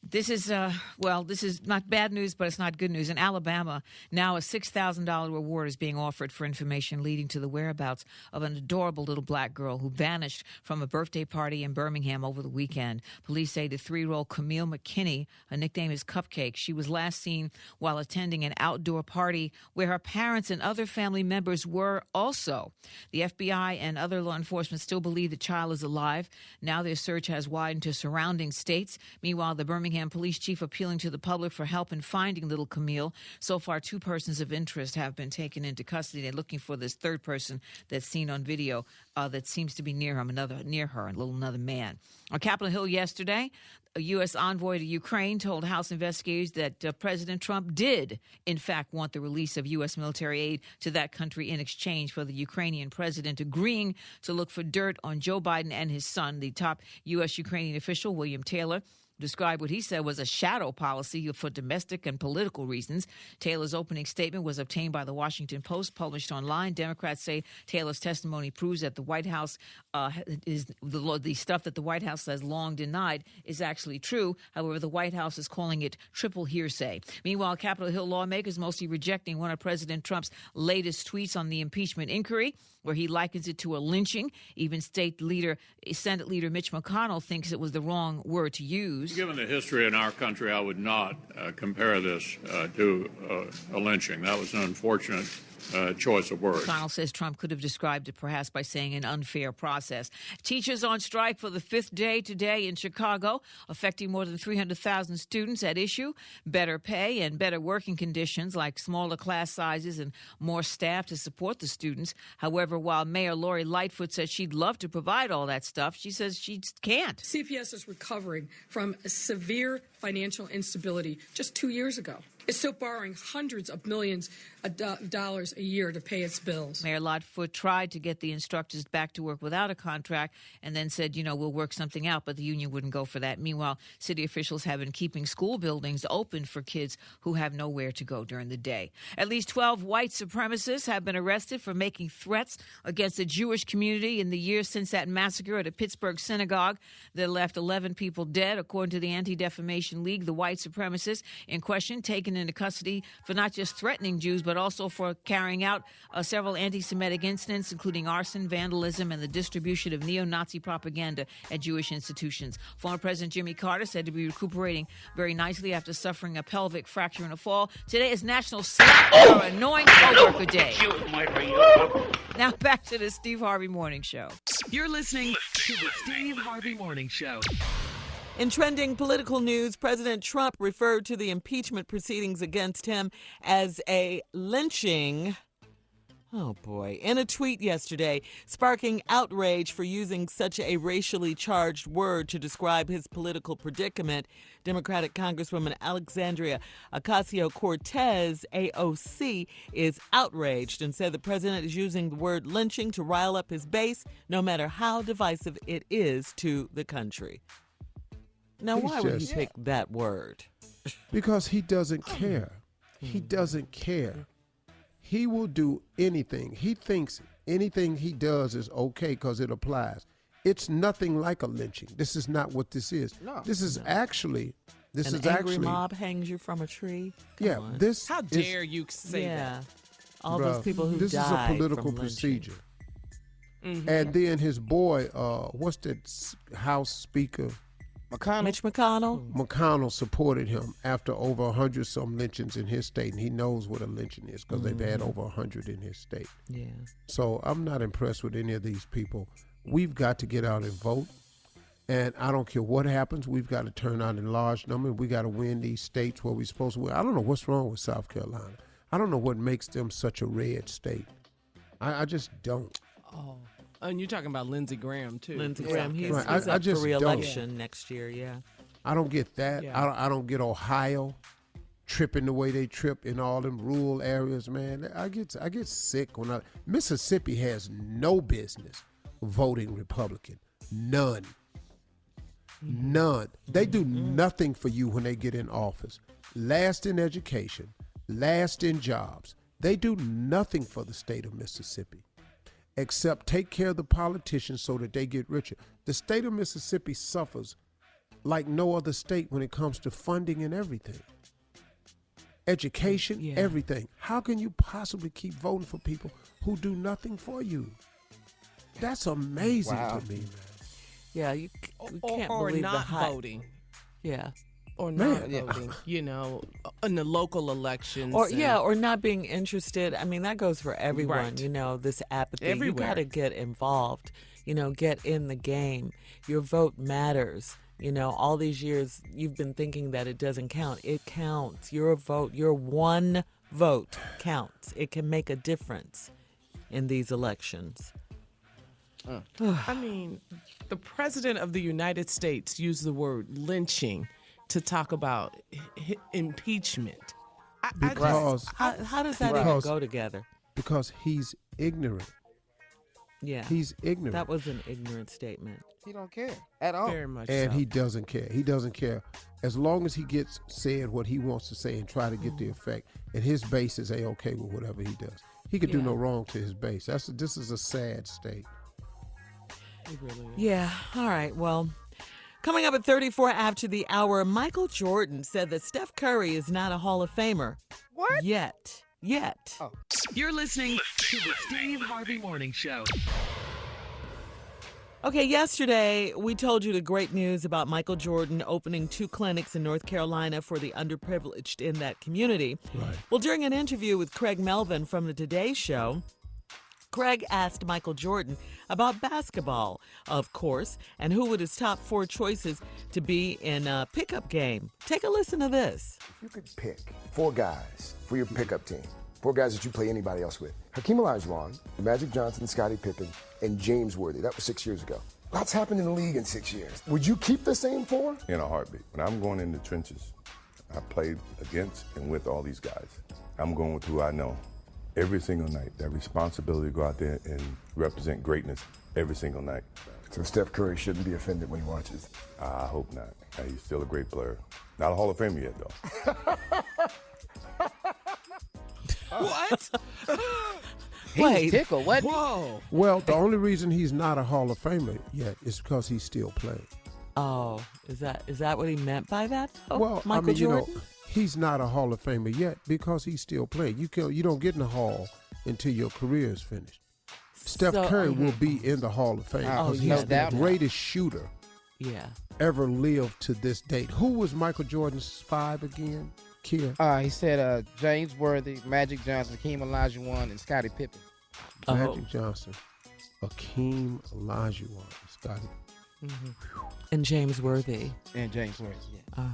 This is, this is not bad news, but it's not good news. In Alabama, now a $6,000 reward is being offered for information leading to the whereabouts of an adorable little black girl who vanished from a birthday party in Birmingham over the weekend. Police say the 3-year-old Camille McKinney, her nickname is Cupcake, she was last seen while attending an outdoor party where her parents and other family members were also. The FBI and other law enforcement still believe the child is alive. Now their search has widened to surrounding states. Meanwhile, the Birmingham police chief appealing to the public for help in finding little Camille. So far, 2 persons of interest have been taken into custody. They're looking for this third person that's seen on video that seems to be near him, another man. On Capitol Hill yesterday, a U.S. envoy to Ukraine told House investigators that President Trump did, in fact, want the release of U.S. military aid to that country in exchange for the Ukrainian president agreeing to look for dirt on Joe Biden and his son. The top U.S. Ukrainian official, William Taylor, described what he said was a shadow policy for domestic and political reasons. Taylor's opening statement was obtained by the Washington Post, published online. Democrats say Taylor's testimony proves that the White House is the stuff that the White House has long denied is actually true. However, the White House is calling it triple hearsay. Meanwhile, Capitol Hill lawmakers mostly rejecting one of President Trump's latest tweets on the impeachment inquiry, where he likens it to a lynching. Even Senate Leader Mitch McConnell thinks it was the wrong word to use. Given the history in our country, I would not compare this to a lynching. That was an unfortunate choice of words. McConnell says Trump could have described it perhaps by saying an unfair process. Teachers on strike for the 5th day today in Chicago, affecting more than 300,000 students at issue. Better pay and better working conditions like smaller class sizes and more staff to support the students. However, while Mayor Lori Lightfoot says she'd love to provide all that stuff, she says she can't. CPS is recovering from a severe financial instability just 2 years ago. It's still borrowing hundreds of millions of dollars a year to pay its bills. Mayor Lightfoot tried to get the instructors back to work without a contract and then said, we'll work something out, but the union wouldn't go for that. Meanwhile, city officials have been keeping school buildings open for kids who have nowhere to go during the day. At least 12 white supremacists have been arrested for making threats against the Jewish community in the years since that massacre at a Pittsburgh synagogue that left 11 people dead. According to the Anti-Defamation League, the white supremacists in question taken into custody for not just threatening Jews, but also for carrying out several anti-Semitic incidents, including arson, vandalism, and the distribution of neo-Nazi propaganda at Jewish institutions. Former President Jimmy Carter said to be recuperating very nicely after suffering a pelvic fracture in a fall. Today is National Slap Your Annoying Coworker Day. Now back to the Steve Harvey Morning Show. You're listening to the Steve Harvey Morning Show. In trending political news, President Trump referred to the impeachment proceedings against him as a lynching. Oh, boy. In a tweet yesterday, sparking outrage for using such a racially charged word to describe his political predicament, Democratic Congresswoman Alexandria Ocasio-Cortez, AOC, is outraged and said the president is using the word lynching to rile up his base, no matter how divisive it is to the country. Now, why would he pick that word? Because he doesn't care. He doesn't care. He will do anything. He thinks anything he does is okay because it applies. It's nothing like a lynching. This is not what this is. No. This is actually... An angry mob hangs you from a tree? Come on. How dare you say that? All those people who died. This is a political procedure. Mm-hmm. And then his boy, what's that House Speaker... Mitch McConnell? McConnell supported him after over 100-some lynchings in his state, and he knows what a lynching is because they've had over 100 in his state. Yeah. So I'm not impressed with any of these people. We've got to get out and vote, and I don't care what happens. We've got to turn out in large numbers. We got to win these states where we're supposed to win. I don't know what's wrong with South Carolina. I don't know what makes them such a red state. I just don't. Oh. And you're talking about Lindsey Graham, too. Lindsey Graham, he's up for re-election next year, I don't get that. Yeah. I don't get Ohio tripping the way they trip in all them rural areas, man. I get sick when Mississippi has no business voting Republican. None. They do nothing for you when they get in office. Last in education, last in jobs. They do nothing for the state of Mississippi, except take care of the politicians so that they get richer. The state of Mississippi suffers like no other state when it comes to funding and everything. Education, everything. How can you possibly keep voting for people who do nothing for you? That's amazing to me, man. Yeah, you can't or believe not the hype. voting. Yeah. Or not voting, in the local elections. Or not being interested. I mean, that goes for everyone, right. This apathy. Everywhere. You got to get involved, get in the game. Your vote matters. All these years you've been thinking that it doesn't count. It counts. Your vote, your one vote counts. It can make a difference in these elections. I mean, the President of the United States used the word lynching to talk about impeachment. Because how does that even go together? Because he's ignorant. Yeah. He's ignorant. That was an ignorant statement. He don't care at all. Very much and so. he doesn't care. He doesn't care. As long as he gets said what he wants to say and try to get the effect, and his base is A-okay with whatever he does. He could do no wrong to his base. This is a sad state. It really is. Yeah. All right. Well, coming up at 34 after the hour, Michael Jordan said that Steph Curry is not a Hall of Famer. What? Yet. Oh. You're listening to the Steve Harvey Morning Show. Okay, yesterday we told you the great news about Michael Jordan opening 2 clinics in North Carolina for the underprivileged in that community. Right. Well, during an interview with Craig Melvin from the Today Show, Craig asked Michael Jordan about basketball, of course, and who were his top 4 choices to be in a pickup game. Take a listen to this. If you could pick 4 guys for your pickup team, 4 guys that you play anybody else with, Hakeem Olajuwon, Magic Johnson, Scottie Pippen, and James Worthy. That was 6 years ago. Lots happened in the league in 6 years. Would you keep the same 4? In a heartbeat. When I'm going in the trenches, I played against and with all these guys. I'm going with who I know. Every single night, that responsibility to go out there and represent greatness every single night. So Steph Curry shouldn't be offended when he watches. I hope not. He's still a great player. Not a Hall of Famer yet, though. What? He's tickled, what? Whoa. Well, the only reason he's not a Hall of Famer yet is because he's still playing. Oh, is that what he meant by that? Well, Michael Jordan? He's not a Hall of Famer yet because he's still playing. You don't get in the Hall until your career is finished. Steph Curry will be in the Hall of Fame because he's the greatest shooter ever lived to this date. Who was Michael Jordan's 5 again, Kia? He said James Worthy, Magic Johnson, Hakeem Olajuwon, and Scottie Pippen. Magic Johnson, Hakeem Olajuwon, Scottie. Mm-hmm. And James Worthy. And James Worthy, yeah.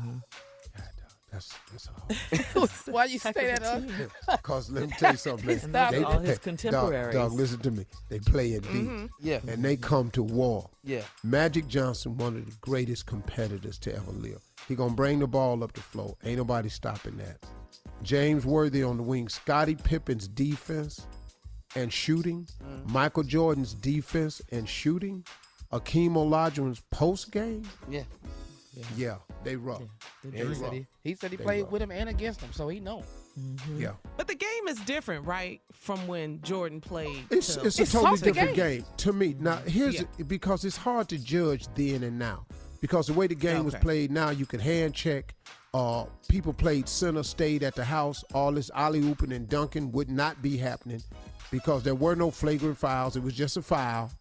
That's hard. Why you say that up? Because let me tell you something. All his contemporaries. Dog, listen to me. They play it deep. Yeah. And they come to war. Yeah. Magic Johnson, one of the greatest competitors to ever live. He gonna bring the ball up the floor. Ain't nobody stopping that. James Worthy on the wing. Scottie Pippen's defense and shooting. Michael Jordan's defense and shooting. Hakeem Olajuwon's post game. Yeah, they rough. He said he played with him and against him, so he know. Mm-hmm. Yeah. But the game is different, right, from when Jordan played? It's a totally different game to me. Now, because it's hard to judge then and now. Because the way the game was played now, you could hand check. People played center, stayed at the house. All this alley-ooping and dunking would not be happening because there were no flagrant fouls. It was just a foul.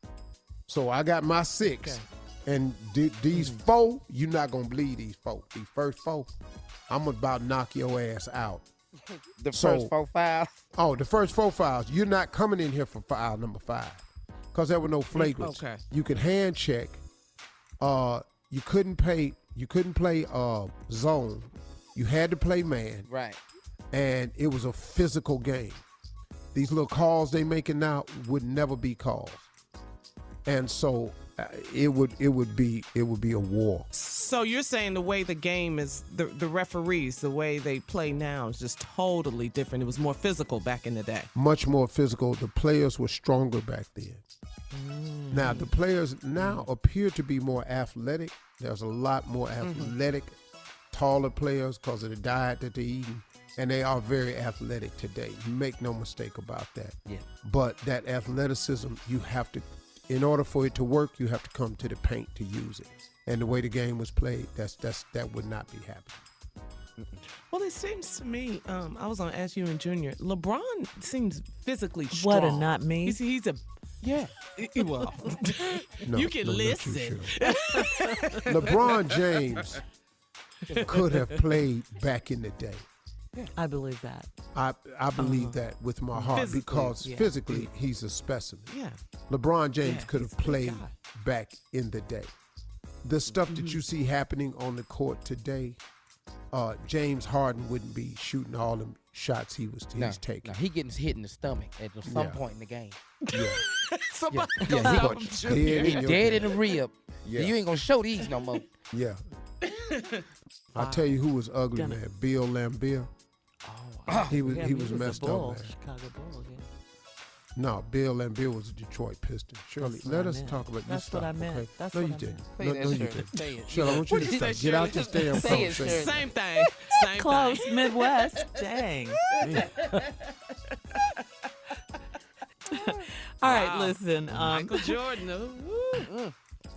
So I got my 6. Okay. And these 4, you're not going to believe these 4. These first 4, I'm about to knock your ass out. First 4 fouls? Oh, the first 4 fouls. You're not coming in here for foul number 5 because there were no flagrants. Okay. You could hand check. You couldn't play zone. You had to play man. Right. And it was a physical game. These little calls they making now would never be calls. And so it would be a war. So you're saying the way the game is, the referees, the way they play now is just totally different. It was more physical back in the day. Much more physical. The players were stronger back then. Now the players now appear to be more athletic. There's a lot more athletic, taller players because of the diet that they're eating. And they are very athletic today. Make no mistake about that. Yeah. But that athleticism, you have to, in order for it to work, you have to come to the paint to use it. And the way the game was played, that would not be happening. Well, it seems to me, I was on SU and Junior. LeBron seems physically strong. What, and not me? He's a well, you can listen. LeBron James could have played back in the day. I believe that. I believe that with my heart because physically he's a specimen. Yeah. LeBron James could have played back in the day. The stuff that you see happening on the court today, James Harden wouldn't be shooting all them shots he's taking. No, he getting hit in the stomach at some point in the game. Yeah. Somebody dead in the rib. Yeah. You ain't gonna show these no more. Yeah. I tell you who was ugly, man. Bill Laimbeer. He was messed up, man. Chicago Bull, yeah. No, Bill Laimbeer was a Detroit Piston. Shirley, let us talk about this stuff. That's what I meant. Okay? That's no, what you I didn't. meant. No, you didn't. Shirley, I want you to stop. Get out this damn phone. Same thing. Same Close, thing. Midwest. Dang. All right, listen. Michael Jordan.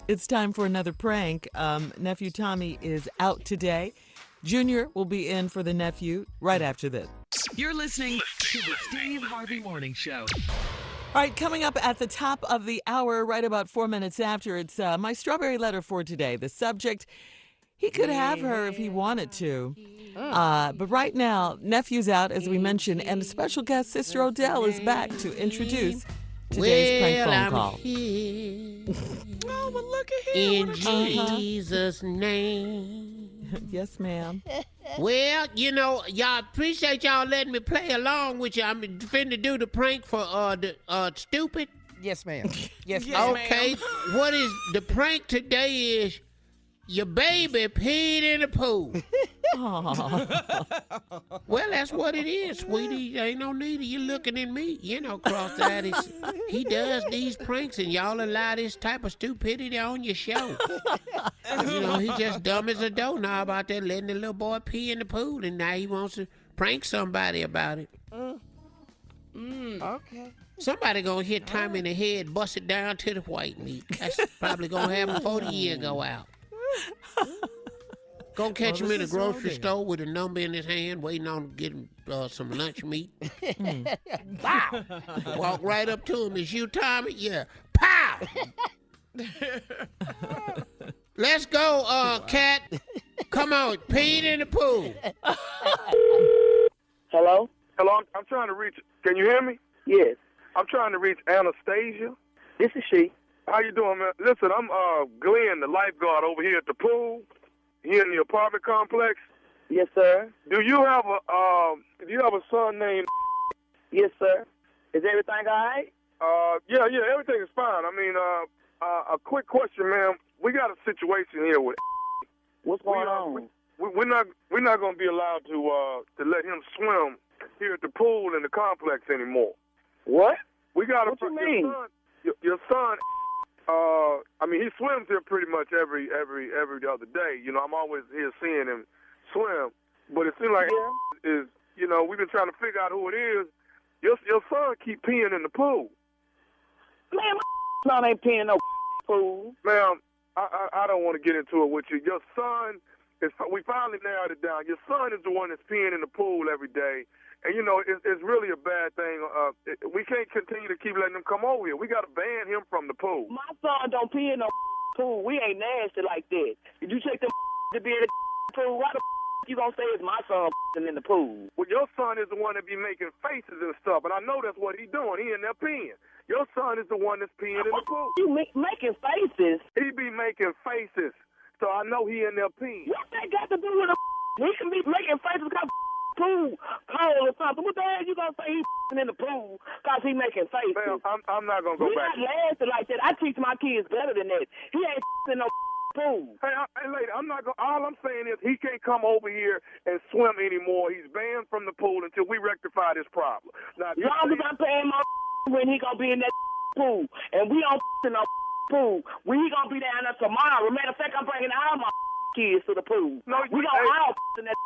It's time for another prank. Nephew Tommy is out today. Junior will be in for the nephew right after this. You're listening to the Steve Harvey Morning Show. All right, coming up at the top of the hour, right about 4 minutes after, it's my strawberry letter for today. The subject, he could have her if he wanted to. But right now, nephew's out, as we mentioned, and a special guest, Sister Odell, is back to introduce today's prank phone call. Oh, but look at him. In Jesus' name. Yes, ma'am. Well, you know, y'all appreciate y'all letting me play along with you. I'm finna do the prank for the stupid. Yes, ma'am. Yes, Okay, what is the prank today is your baby peed in the pool. Well, that's what it is, sweetie. Ain't no need of you looking at me. You know, cross-eyed. He does these pranks, and y'all allow this type of stupidity on your show. You know, he just dumb as a doorknob out there letting the little boy pee in the pool, and now he wants to prank somebody about it. Okay. Somebody gonna hit Tommy in the head, bust it down to the white meat. That's probably gonna happen before the year go out. Gonna catch him in the grocery store with a number in his hand, waiting on to get him some lunch meat. Wow! Walk right up to him. Is you, Tommy? Yeah. Pow! Let's go, Cat. Come on, peed in the pool. Hello? Hello, I'm trying to reach. Can you hear me? Yes. I'm trying to reach Anastasia. This is she. How you doing, man? Listen, I'm Glenn, the lifeguard over here at the pool, here in the apartment complex. Yes, sir. Do you have a son named? Yes, sir. Is everything all right? Yeah, everything is fine. I mean, a quick question, ma'am. We got a situation here with. What's going on? We're not going to be allowed to let him swim here at the pool in the complex anymore. What? We got what you mean? Your son. I mean, he swims here pretty much every other day. You know, I'm always here seeing him swim. But it seems like is, you know, we've been trying to figure out who it is. Your son keep peeing in the pool. Man, my son ain't peeing no pool. Ma'am, I don't want to get into it with you. Your son is. We finally narrowed it down. Your son is the one that's peeing in the pool every day. And, you know, it's really a bad thing. We can't continue to keep letting him come over here. We got to ban him from the pool. My son don't pee in no pool. We ain't nasty like that. Did you take them to be in the pool? Why the you gonna say it's my son in the pool? Well, your son is the one that be making faces and stuff, and I know that's what he doing. He in there peeing. Your son is the one that's peeing in the pool. You making faces? He be making faces, so I know he in there peeing. What that got to do with a he can be making faces because pool cold or something. What the hell you gonna say he's in the pool because he making faces? Ma'am, I'm not gonna go back. He not nasty like that. I teach my kids better than that. He ain't in no pool. Hey, lady, I'm not gonna. All I'm saying is he can't come over here and swim anymore. He's banned from the pool until we rectify this problem. Now, as long as I'm paying my when he gonna be in that pool, and we don't in no pool, when he gonna be down there tomorrow. Matter of fact, I'm bringing all my kids to the pool. No, we gonna all in that.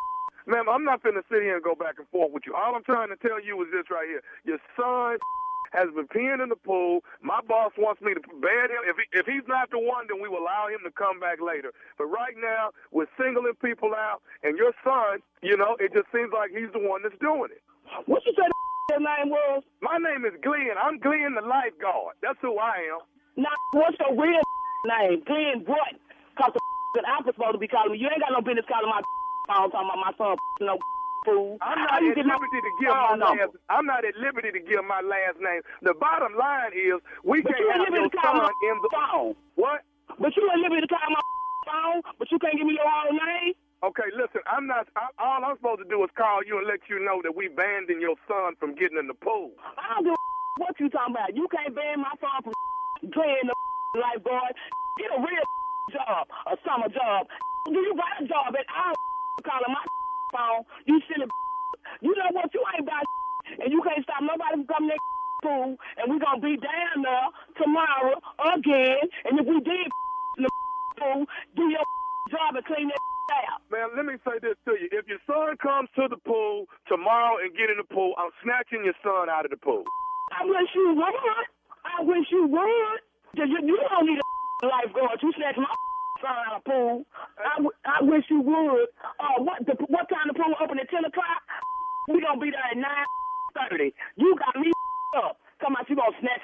Ma'am, I'm not finna sit here and go back and forth with you. All I'm trying to tell you is this right here. Your son has been peeing in the pool. My boss wants me to ban him. If he's not the one, then we will allow him to come back later. But right now, we're singling people out, and your son, you know, it just seems like he's the one that's doing it. What you say your name was? My name is Glenn. I'm Glenn the lifeguard. That's who I am. Now, what's your real name? Glenn what? Because I'm supposed to be calling me. You ain't got no business calling my phone talking about my son no fool. I'm not at liberty to give my last. I'm not at liberty to give my last name. The bottom line is we can't have your son in the phone. What? But you at liberty to call my phone, but you can't give me your whole name. Okay, listen. I'm not. All I'm supposed to do is call you and let you know that we banned your son from getting in the pool. I don't give a what you talking about. You can't ban my son from playing the lifeguard. Get a real job, a summer job. Do you got a job at all? Calling my phone, you silly. You know what? You ain't about and you can't stop nobody from coming to the pool, and we gonna be down there tomorrow again. And if we did in the pool, do your job and clean that out. Man, let me say this to you: if your son comes to the pool tomorrow and get in the pool, I'm snatching your son out of the pool. I wish you would. I wish you would. You don't need a lifeguard. You snatch my son out of the pool. I wish you would. What time the pool open at 10 o'clock? We gonna be there at 9:30. You got me up. Come on, you gonna snatch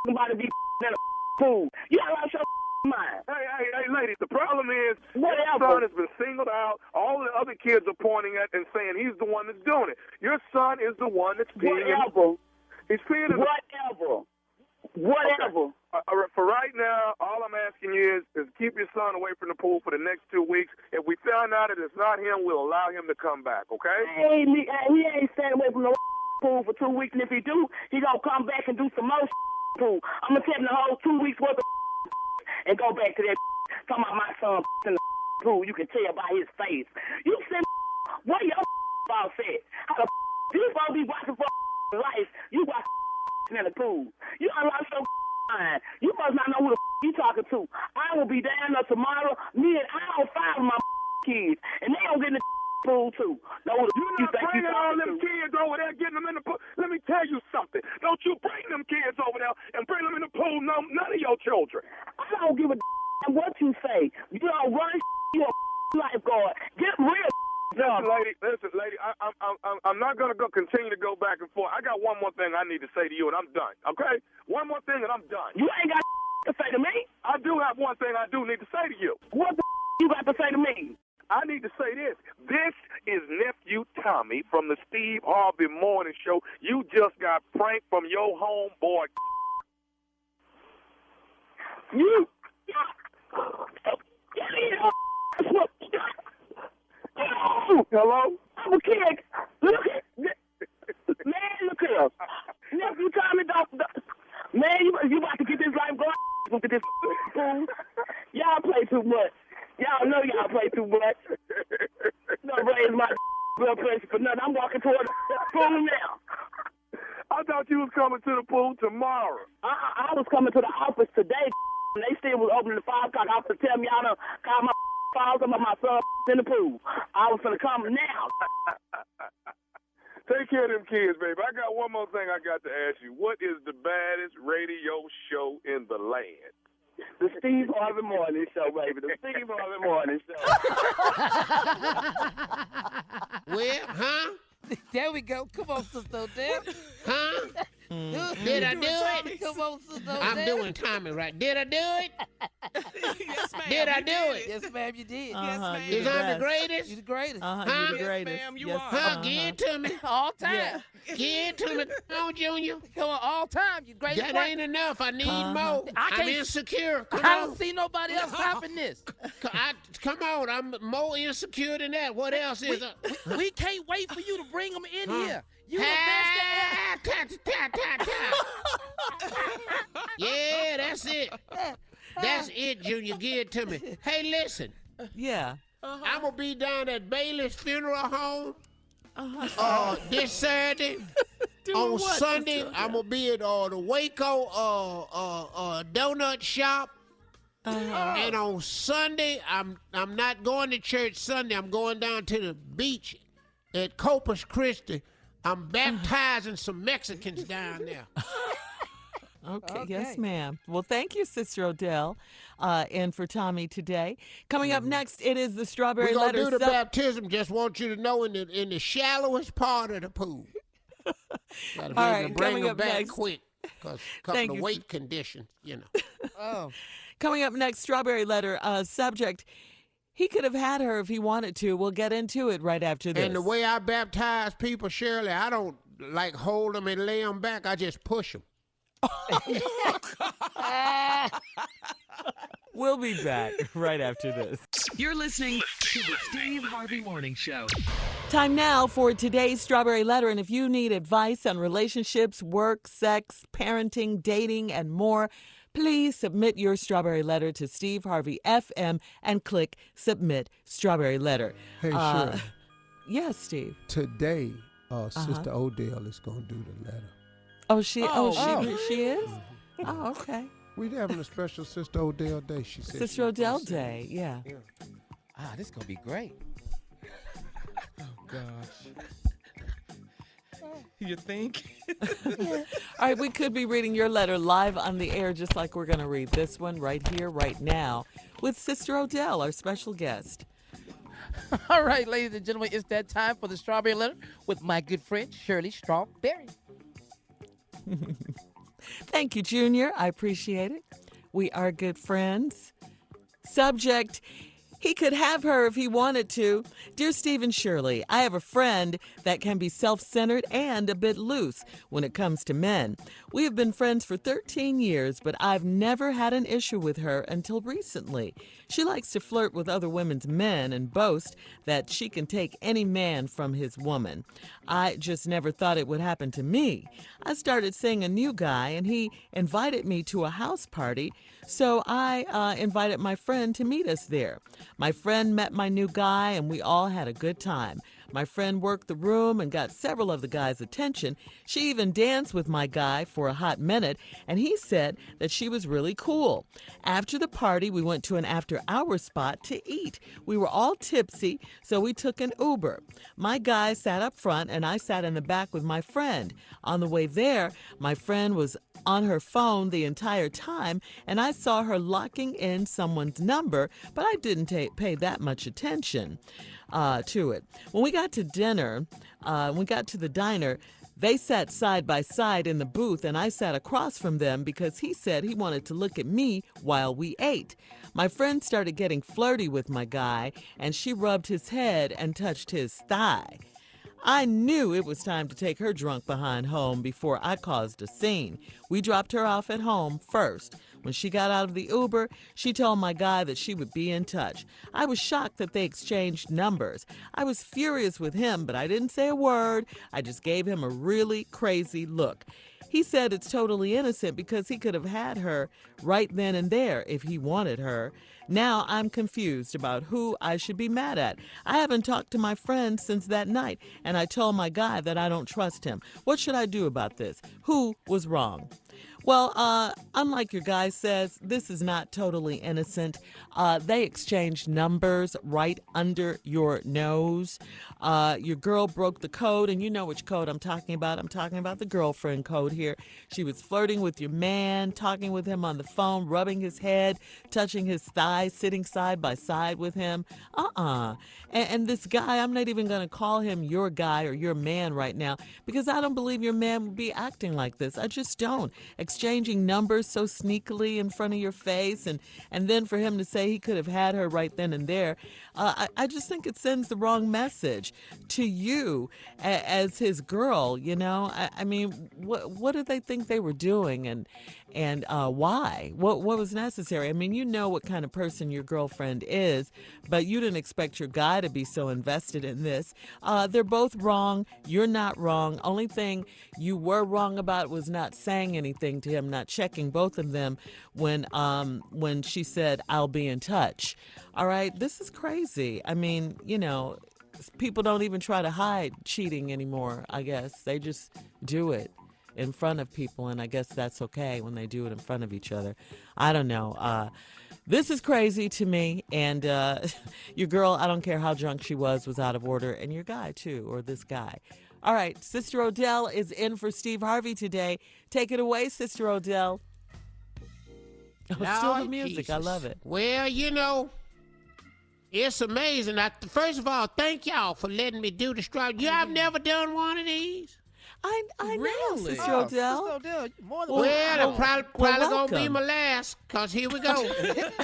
about to be in a pool. You gotta lost your mind. Hey, ladies, the problem is whatever. Your son has been singled out. All the other kids are pointing at and saying he's the one that's doing it. Your son is the one that's being whatever. He's peeing in Whatever. Okay. For right now, all I'm asking you is keep your son away from the pool for the next 2 weeks. If we find out that it's not him, we'll allow him to come back, okay? Hey, he ain't staying away from the pool for 2 weeks, and if he do, he gonna come back and do some more pool. I'm gonna tell him the whole 2 weeks worth of and go back to that talking about my son in the pool. You can tell by his face. You said, what your boss said? How the you supposed to be watching for life? You watch in the pool. You unlock your mind. You must not know who the you talking to. I will be down there tomorrow. Me and I'll 5 of my kids, and they don't get in the pool too. Know who the you think you all them kids over there, getting them in the pool. Let me tell you something. Don't you bring them kids over there and bring them in the pool. No, none of your children. I don't give a what you say. You don't run. You a lifeguard. Get real. Listen, lady, I'm not going to continue to go back and forth. I got one more thing I need to say to you, and I'm done, okay? One more thing, and I'm done. You ain't got to say to me. I do have one thing I do need to say to you. What the you got to say to me? I need to say this. This is Nephew Tommy from the Steve Harvey Morning Show. You just got pranked from your homeboy. You. Hello? I'm a kid. Look at man, look here. Nephew Tommy, man, you about to get this life going. Look at this fool. Y'all play too much. Y'all know y'all play too much. Don't raise my blood pressure for nothing. I'm walking toward the pool now. I thought you was coming to the pool tomorrow. I was coming to the office today. And they still was opening the 5 o'clock office to tell me I done call my files about my son in the pool. I was gonna come now. Take care of them kids, baby. I got one more thing I got to ask you. What is the baddest radio show in the land? The Steve Harvey Morning Show, baby. The Steve Harvey Morning Show. Well, huh? There we go. Come on, Sister Odell. Huh? Did I do it? Come on, Sister Odell. I'm doing Tommy right. Did I do it? Yes, ma'am. Did I do it? Yes, ma'am, you did. Yes, ma'am. Is I'm the greatest? You're the greatest. Huh? You're the greatest. Yes, ma'am, you Yes, are. Huh? Give it to me. All time. Yeah. Give it to me. Come on, Junior. Come on, all time. You greatest. That ain't enough. I need more. I'm insecure. Come I on. don't see nobody else topping this. Come on. I'm more insecure than that. What else is we can't wait for you to bring them in here. You the best Yeah, that's it. That's it, Junior. Give it to me. Hey, listen. Yeah. I'm going to be down at Bailey's Funeral Home this Saturday. On Sunday, I'm going to be at the Waco donut shop. And on Sunday, I'm not going to church Sunday. I'm going down to the beach at Corpus Christi. I'm baptizing some Mexicans down there. Okay, yes, ma'am. Well, thank you, Sister Odell, and for Tommy today. Coming up next, it is the Strawberry We're Letter. We're going to do the baptism. Just want you to know in the shallowest part of the pool. Got to be able to bring them back next. Quick because of weight conditions, you know. Coming up next, Strawberry Letter subject. He could have had her if he wanted to. We'll get into it right after this. And the way I baptize people, Shirley, I don't like hold them and lay them back. I just push them. We'll be back right after this. You're listening to the Steve Harvey Morning Show. Time now for today's Strawberry Letter. And if you need advice on relationships, work, sex, parenting, dating, and more, please submit your Strawberry Letter to Steve Harvey FM and click Submit Strawberry Letter. Hey, Shirley. Yes, Steve. Today, Sister Odell is going to do the letter. Oh, she is? Mm-hmm. Oh, okay. We're having a special Sister Odell Day, she said. Sister Odell Day, yeah. This is going to be great. Oh, gosh. You think? All right, we could be reading your letter live on the air, just like we're going to read this one right here, right now, with Sister Odell, our special guest. All right, ladies and gentlemen, it's that time for the Strawberry Letter with my good friend, Shirley Strawberry. Thank you, Junior. I appreciate it. We are good friends. Subject, he could have her if he wanted to. Dear Steve and Shirley, I have a friend that can be self-centered and a bit loose when it comes to men. We have been friends for 13 years, but I've never had an issue with her until recently. She likes to flirt with other women's men and boast that she can take any man from his woman. I just never thought it would happen to me. I started seeing a new guy, and he invited me to a house party, so I invited my friend to meet us there. My friend met my new guy, and we all had a good time. My friend worked the room and got several of the guys' attention. She even danced with my guy for a hot minute, and he said that she was really cool. After the party, we went to an after-hours spot to eat. We were all tipsy, so we took an Uber. My guy sat up front, and I sat in the back with my friend. On the way there, my friend was on her phone the entire time, and I saw her locking in someone's number, but I didn't pay that much attention to it. When we got to dinner, we got to the diner, they sat side by side in the booth, and I sat across from them because he said he wanted to look at me while we ate. My friend started getting flirty with my guy, and she rubbed his head and touched his thigh. I knew it was time to take her drunk behind home before I caused a scene. We dropped her off at home first. When she got out of the Uber, she told my guy that she would be in touch. I was shocked that they exchanged numbers. I was furious with him, but I didn't say a word. I just gave him a really crazy look. He said it's totally innocent because he could have had her right then and there if he wanted her. Now I'm confused about who I should be mad at. I haven't talked to my friend since that night, and I told my guy that I don't trust him. What should I do about this? Who was wrong? Well, unlike your guy says, this is not totally innocent. They exchanged numbers right under your nose. Your girl broke the code, and you know which code I'm talking about. I'm talking about the girlfriend code here. She was flirting with your man, talking with him on the phone, rubbing his head, touching his thighs, sitting side by side with him. And this guy, I'm not even going to call him your guy or your man right now because I don't believe your man would be acting like this. I just don't. Exchanging numbers so sneakily in front of your face, and then for him to say he could have had her right then and there, I just think it sends the wrong message to you as his girl, you know? I mean, what did they think they were doing, and why? What was necessary? I mean, you know what kind of person your girlfriend is, but you didn't expect your guy to be so invested in this. They're both wrong. You're not wrong. Only thing you were wrong about was not saying anything to him, not checking both of them when she said, "I'll be in touch." All right, this is crazy. I mean, you know, people don't even try to hide cheating anymore, I guess. They just do it in front of people, and I guess that's okay when they do it in front of each other. I don't know. This is crazy to me, and your girl, I don't care how drunk she was out of order, and your guy, too, or this guy. All right, Sister Odell is in for Steve Harvey today. Take it away, Sister Odell. Oh, still the music. Jesus. I love it. Well, you know, it's amazing. First of all, thank y'all for letting me do the strike. I've never done one of these. I know, Sister Oh, Odell. Sister Odell, more than Well, it's probably going to be welcome. my last, because here we go.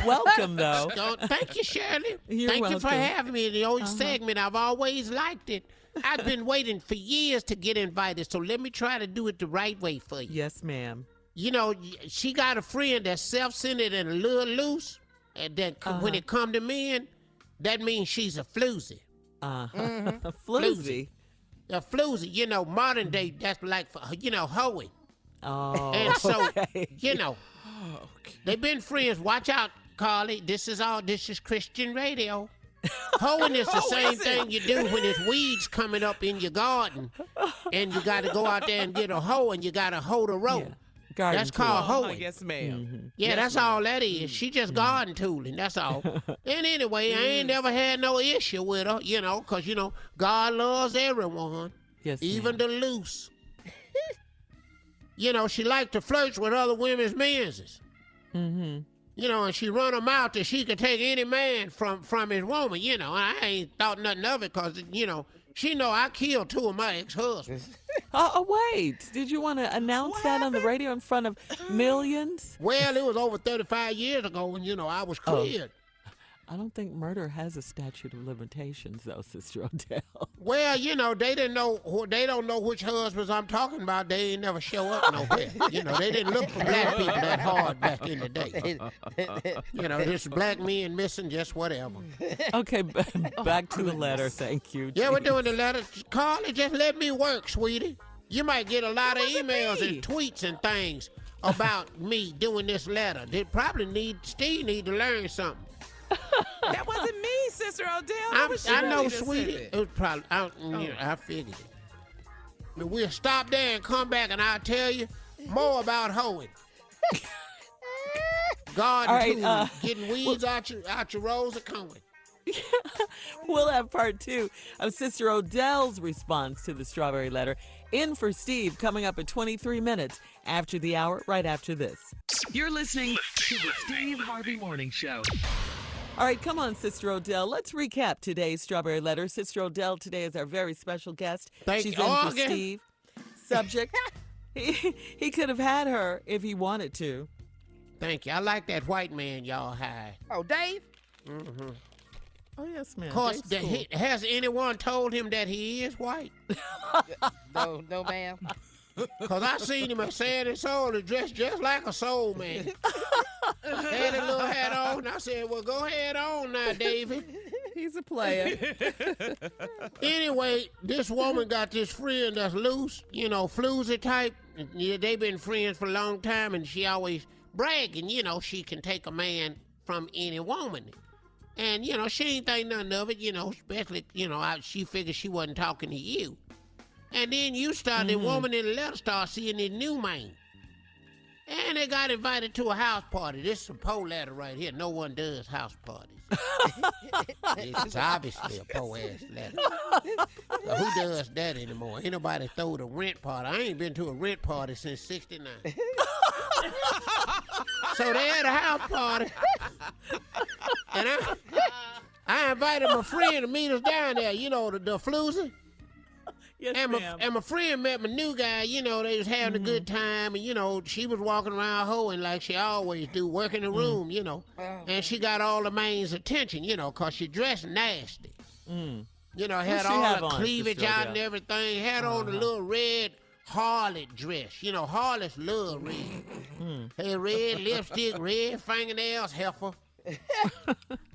Welcome, though. Thank you, Shirley. You're Thank you for welcome. having me in the old segment. I've always liked it. I've been waiting for years to get invited, so let me try to do it the right way for you. Yes, ma'am. You know, she got a friend that's self-centered and a little loose, and then when it come to men, that means she's a floozy. Floozy. A floozy, you know, modern day, that's like, hoeing. Oh, And so, okay. you know, they've been friends. Watch out, Carly. This is Christian radio. Hoeing is the same thing you do when there's weeds coming up in your garden, and you got to go out there and get a hoe, and you got to hoe the row. Garden That's called tool. hoeing. Yes, ma'am. Mm-hmm. Yeah, Yes, that's ma'am. all that is. She just garden tooling, that's all. And anyway, I ain't never had no issue with her, you know, because, you know, God loves everyone, Yes, even ma'am. the loose. You know, she liked to flirt with other women's men's. Mm-hmm. You know, and she run them out that she could take any man from his woman, you know. And I ain't thought nothing of it because, you know, she know I killed 2 of my ex-husbands. Wait. Did you want to announce that on the radio in front of millions? Well, it was over 35 years ago when, I was cleared. I don't think murder has a statute of limitations, though, Sister Odell. Well, they didn't know. They don't know which husbands I'm talking about. They ain't never show up nowhere. They didn't look for black people that hard back in the day. Just black men missing, just whatever. Okay, back to the letter. Thank you. Yeah, we're doing the letter. Carly, just let me work, sweetie. You might get a lot of emails and tweets and things about me doing this letter. Steve need to learn something. That wasn't me, Sister Odell. I know, sweetie. It was probably, I figured it. But we'll stop there and come back, and I'll tell you more about hoeing. Garden tools, getting weeds out your rows of corn. We'll have part 2 of Sister Odell's response to the strawberry letter. In for Steve, coming up at 23 minutes after the hour, right after this. You're listening to the Steve Harvey Morning Show. All right, come on, Sister Odell. Let's recap today's strawberry letter. Sister Odell today is our very special guest. She's in for Steve. Subject, he could have had her if he wanted to. Thank you. I like that white man y'all had. Oh, Dave? Mm-hmm. Oh, yes, ma'am. Of course, has anyone told him that he is white? No, ma'am. Because I seen him at Sandy Soul dressed just like a soul man. Had a little hat on, and I said, well, go ahead on now, David. He's a player. Anyway, this woman got this friend that's loose, floozy type. They've been friends for a long time, and she always bragging, she can take a man from any woman. And, she ain't think nothing of it, especially, she figured she wasn't talking to you. And then you started, the woman in the letter started seeing this new man. And they got invited to a house party. This is a poor letter right here. No one does house parties. This is obviously a poor-ass letter. So who does that anymore? Ain't nobody throw the rent party. I ain't been to a rent party since '69. So they had a house party. And I invited my friend to meet us down there, the floozy. Yes, and my friend met my new guy, they was having a good time, and, she was walking around hoeing like she always do, working the room, and she got all the man's attention, because she dressed nasty. Had all the cleavage out and everything, had on the little red harlot dress. Harlots love red. Had red lipstick, red fingernails, heifer.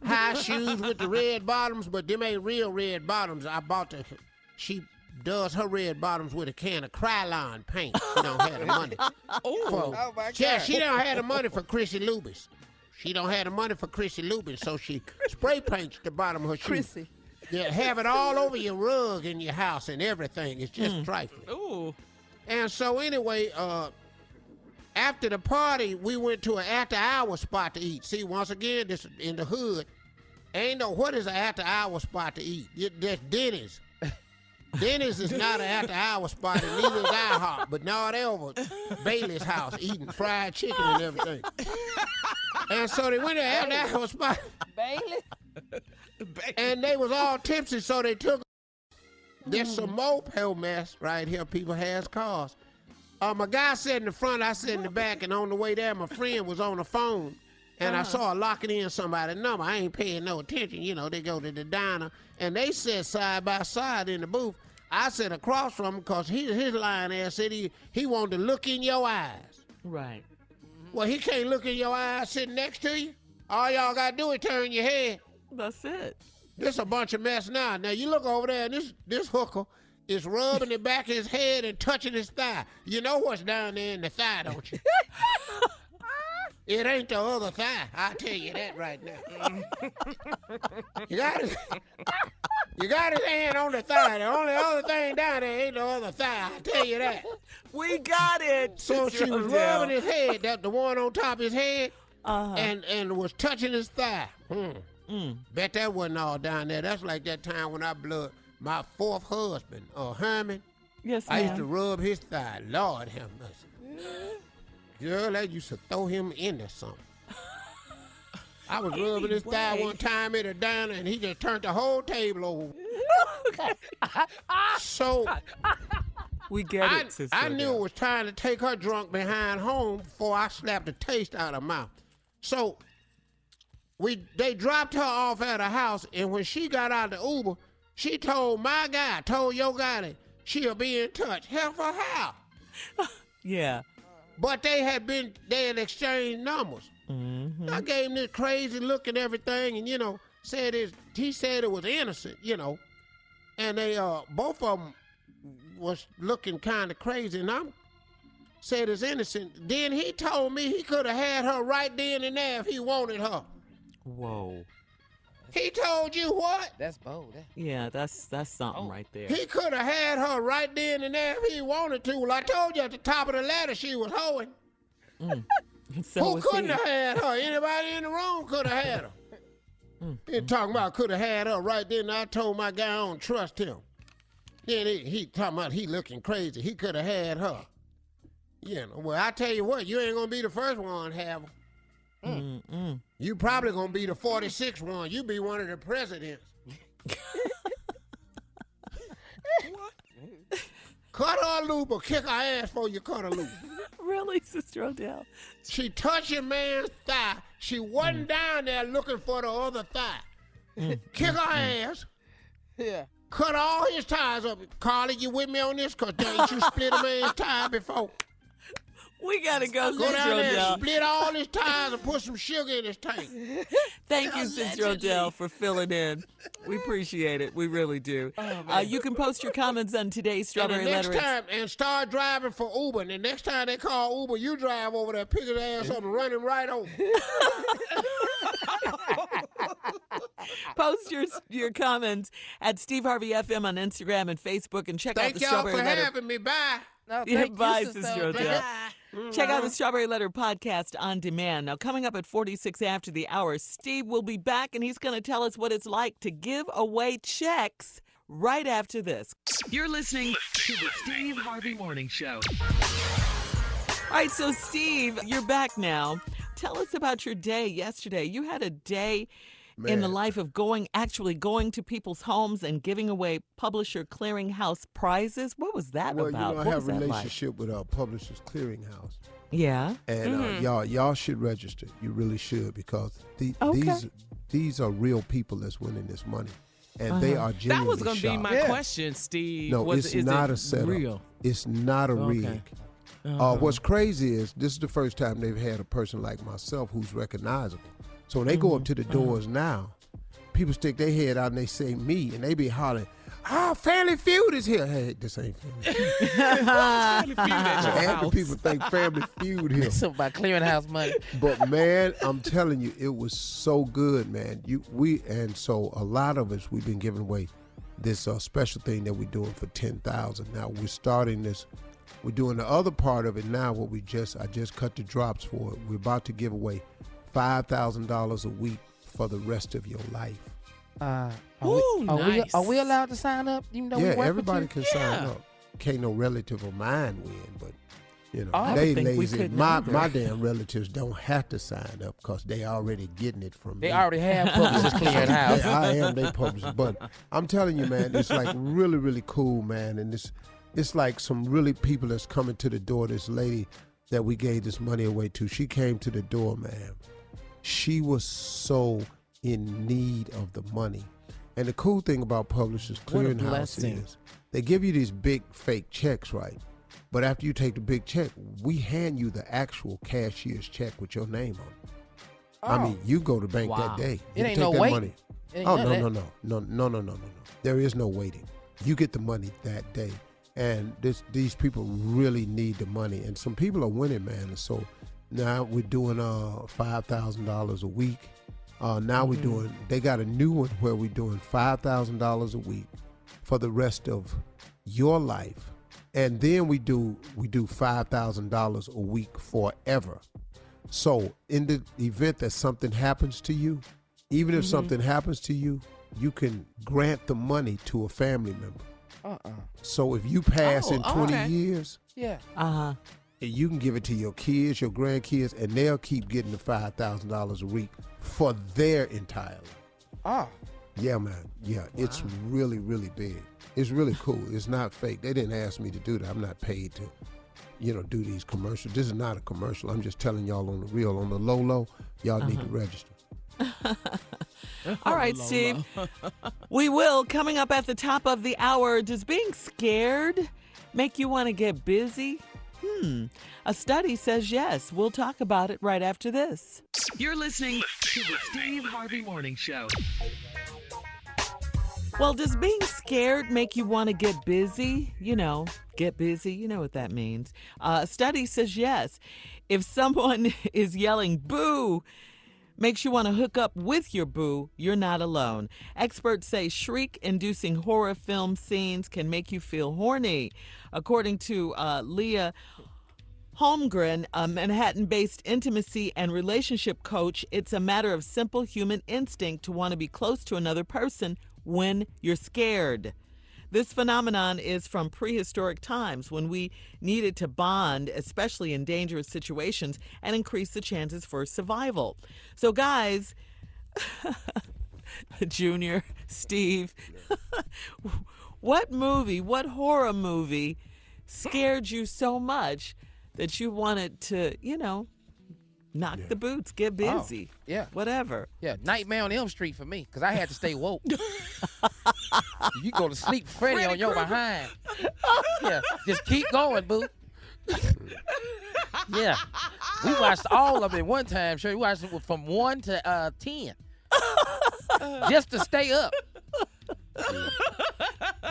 High shoes with the red bottoms, but them ain't real red bottoms. She does her red bottoms with a can of Krylon paint. She don't have the money. Oh my God. Yeah, she don't have the money for Chrissy Lubis. So she spray paints the bottom of her shoe. Chrissy. Yeah, have it all over your rug in your house and everything. It's just trifling. Ooh. And so anyway, after the party, we went to an after-hour spot to eat. See, once again, this in the hood. Ain't no what is an after-hour spot to eat. That's Denny's. Denny's is not an after-hour spot, and neither is IHOP. But now they over Bailey's house eating fried chicken and everything. And so they went to an after-hour spot. Bailey? And they was all tipsy, so they took. There's some moped mess right here. People has cars. My guy sat in the front, I sat in the back, and on the way there, my friend was on the phone, and I saw her locking in somebody's number. I ain't paying no attention. They go to the diner, and they sat side by side in the booth. I sat across from him because his line ass said he wanted to look in your eyes. Right. Well, he can't look in your eyes sitting next to you. All y'all got to do is turn your head. That's it. This a bunch of mess now. Now, you look over there, and this hooker is rubbing the back of his head and touching his thigh. You know what's down there in the thigh, don't you? It ain't the other thigh. I'll tell you that right now. You got his hand on the thigh. The only other thing down there ain't the other thigh. I'll tell you that. We got it. So she was rubbing his head, that the one on top of his head, and was touching his thigh. Bet that wasn't all down there. That's like that time when I blew my fourth husband, Herman. Yes, I used to rub his thigh. Lord have mercy. Girl, I used to throw him into something. I was rubbing his thigh one time at a diner, and he just turned the whole table over. So We get it, Sister I knew Odell. it was time to take her drunk behind home before I slapped the taste out of her mouth. So they dropped her off at her house, and when she got out of the Uber, she told your guy that she'll be in touch. Hell for how? Yeah. But they had exchanged numbers. Mm-hmm. I gave him this crazy look and everything, and he said it was innocent, and they both of them was looking kind of crazy, and I said it's innocent. Then he told me he could have had her right then and there if he wanted her. Whoa. He told you what? That's bold. Yeah, that's something right there. He could have had her right then and there if he wanted to. Well, I told you at the top of the ladder she was hoeing. So who couldn't have had her? Anybody in the room could have had her. He talking about could have had her right then. I told my guy I don't trust him. Then he talking about he looking crazy. He could have had her. Well, I tell you what, you ain't gonna be the first one to have her. You probably gonna be the 46th one. You be one of the presidents. Cut her loose or kick her ass before you cut her loose. Really, Sister Odell? She touched a man's thigh. She wasn't down there looking for the other thigh. Kick her ass. Yeah. Cut all his tires up. Carly, you with me on this? Because ain't you split a man's tire before? We gotta go, Go Sister down there Odell. and split all his tires and put some sugar in his tank. Thank you, Sister Odell, for filling in. We appreciate it. We really do. You can post your comments on today's Strawberry Letter. Letter. And start driving for Uber. And the next time they call Uber, you drive over there, pick his ass up and run him right over. Post your comments at Steve Harvey FM on Instagram and Facebook, and check out the Thank y'all Strawberry for Letter. having me. Bye. No, Yeah, thank bye, you, Sister Odell. Check out the Strawberry Letter podcast on demand. Now, coming up at 46 after the hour, Steve will be back, and he's going to tell us what it's like to give away checks right after this. You're listening to the Steve Harvey Morning Show. All right, so Steve, you're back now. Tell us about your day yesterday. You had a day in the life of actually going to people's homes and giving away Publisher Clearinghouse prizes. What was that about? Well, I have a relationship with Publishers Clearinghouse. Yeah. And y'all should register. You really should, because these are real people that's winning this money. And they are genuinely That was going to be my shocked. question, Steve. No, it's not a setup. Real? It's not a rig. What's crazy is this is the first time they've had a person like myself who's recognizable. So when they go up to the doors now, people stick their head out and they say me, and they be hollering, Family Feud is here. Hey, this ain't Family Feud. Family Feud at your Half the house. people think Family Feud here. Something about Clearinghouse money. But man, I'm telling you, it was so good, man. So a lot of us, we've been giving away this special thing that we're doing for $10,000. Now we're starting this. We're doing the other part of it now. I just cut the drops for it. We're about to give away $5,000 a week for the rest of your life. Are nice. we allowed to sign up? Even though we work everybody with you? can sign up. Can't no relative of mine win, but I they would think we lazy. couldn't My either. damn relatives don't have to sign up because they already getting it from me. They already have Publishers Clearinghouse. I am they publisher, but I'm telling you, man, it's like really, really cool, man, and it's like some really people that's coming to the door. This lady that we gave this money away to, she came to the door, man. She was so in need of the money. And the cool thing about Publishers Clearinghouse is they give you these big fake checks, right? But after you take the big check, we hand you the actual cashier's check with your name on it. I mean, you go to bank that day. It You ain't take no that wait. money. It ain't Oh, none of no. There is no waiting. You get the money that day. And these people really need the money. And some people are winning, man. And so now we're doing $5,000 a week. Now we're doing, they got a new one where we're doing $5,000 a week for the rest of your life. And then we do $5,000 a week forever. So in the event that something happens to you, even if something happens to you, you can grant the money to a family member. So if you pass in 20 years, you can give it to your kids, your grandkids, and they'll keep getting the $5,000 a week for their entire life. Yeah, man. Yeah, it's really, really big. It's really cool. It's not fake. They didn't ask me to do that. I'm not paid to, do these commercials. This is not a commercial. I'm just telling y'all on the real, on the low, y'all need to register. All right, Steve. We will. Coming up at the top of the hour, does being scared make you want to get busy? A study says yes. We'll talk about it right after this. You're listening to the Steve Harvey Morning Show. Well, does being scared make you want to get busy? Get busy. You know what that means. A study says yes. If someone is yelling boo, makes you want to hook up with your boo, you're not alone. Experts say shriek-inducing horror film scenes can make you feel horny. According to Leah Holmgren, a Manhattan-based intimacy and relationship coach, it's a matter of simple human instinct to want to be close to another person when you're scared. This phenomenon is from prehistoric times when we needed to bond, especially in dangerous situations, and increase the chances for survival. So guys, Junior, Steve, what horror movie scared you so much that you wanted to, knock the boots, get busy, whatever? Yeah, Nightmare on Elm Street for me, because I had to stay woke. You go to sleep, Freddy on your behind. Yeah, just keep going, boo. Yeah, we watched all of it one time. Sure, we watched it from 1 to 10, just to stay up.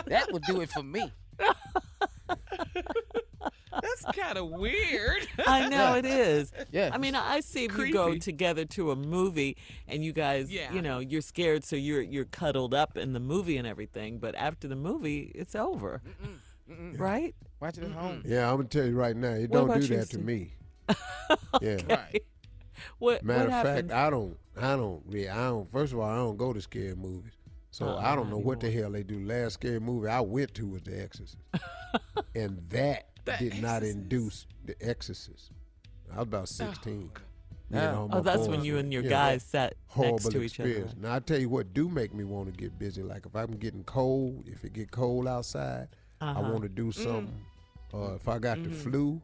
That would do it for me. That's kind of weird. I know it is. Yeah. I mean, I see if you go together to a movie and you guys, you're scared, so you're cuddled up in the movie and everything. But after the movie, it's over, right? Watch it at home. Yeah, I'm gonna tell you right now, it don't do that to me. Yeah. Right. What Matter of happens? fact, I don't. First of all, I don't go to scary movies. So I don't know what the hell they do. Last scary movie I went to was The Exorcist. And that did not induce The Exorcist. I was about 16. That's when you and your guys sat next to each other. Now, I tell you what do make me want to get busy. Like if I'm getting cold, if it get cold outside, I want to do something. If I got the flu,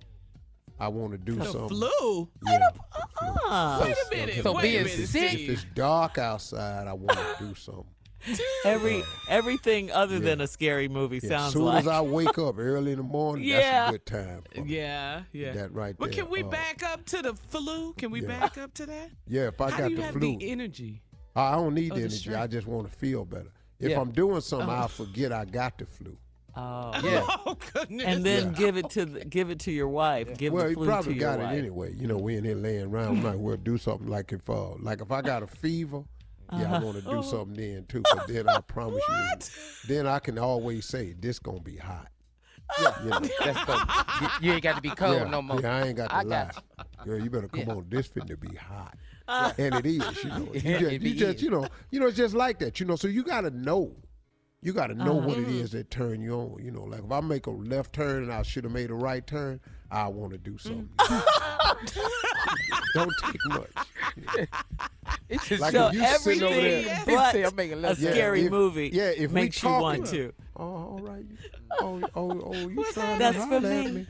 I want to do something. Flu? Yeah, Wait a minute. So being sick. If it's dark outside, I want to do something. Everything other than a scary movie sounds like. As soon as I wake up early in the morning, that's a good time. Yeah. That right there. But can we back up to the flu? Can we back up to that? Yeah, if I How got do you the have flu. the energy? I don't need the the energy. strength? I just want to feel better. If I'm doing something, I'll forget I got the flu. Oh, yeah. Oh goodness! And then give it to your wife. Yeah. Give well, the flu you probably to your got wife. it anyway. We in here laying around. I'm like, we'll do something like if I got a fever. Yeah, I want to do something then too. But then I promise you, then I can always say this gonna be hot. Yeah, that's cool. You ain't got to be cold no more. Yeah, I ain't got to lie. Girl, you better come on. This finna be hot. And it is, it's just like that, So you gotta know. You gotta know what it is that turn you on. Like if I make a left turn and I should have made a right turn, I want to do something. Don't take much. It's just like so if you everything sit over there, but a scary movie if makes you want to. Oh, all right. You trying That's to for holler at me?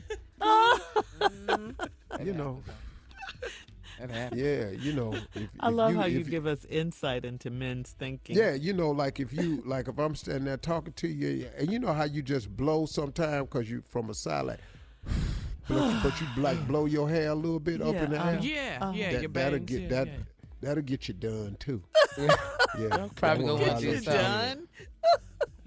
I love how you give us insight into men's thinking. Yeah, like if I'm standing there talking to you, and you know how you just blow sometime because you from a side like, but you like blow your hair a little bit up in the air. That'll get you done too. Yeah, probably gonna get you done.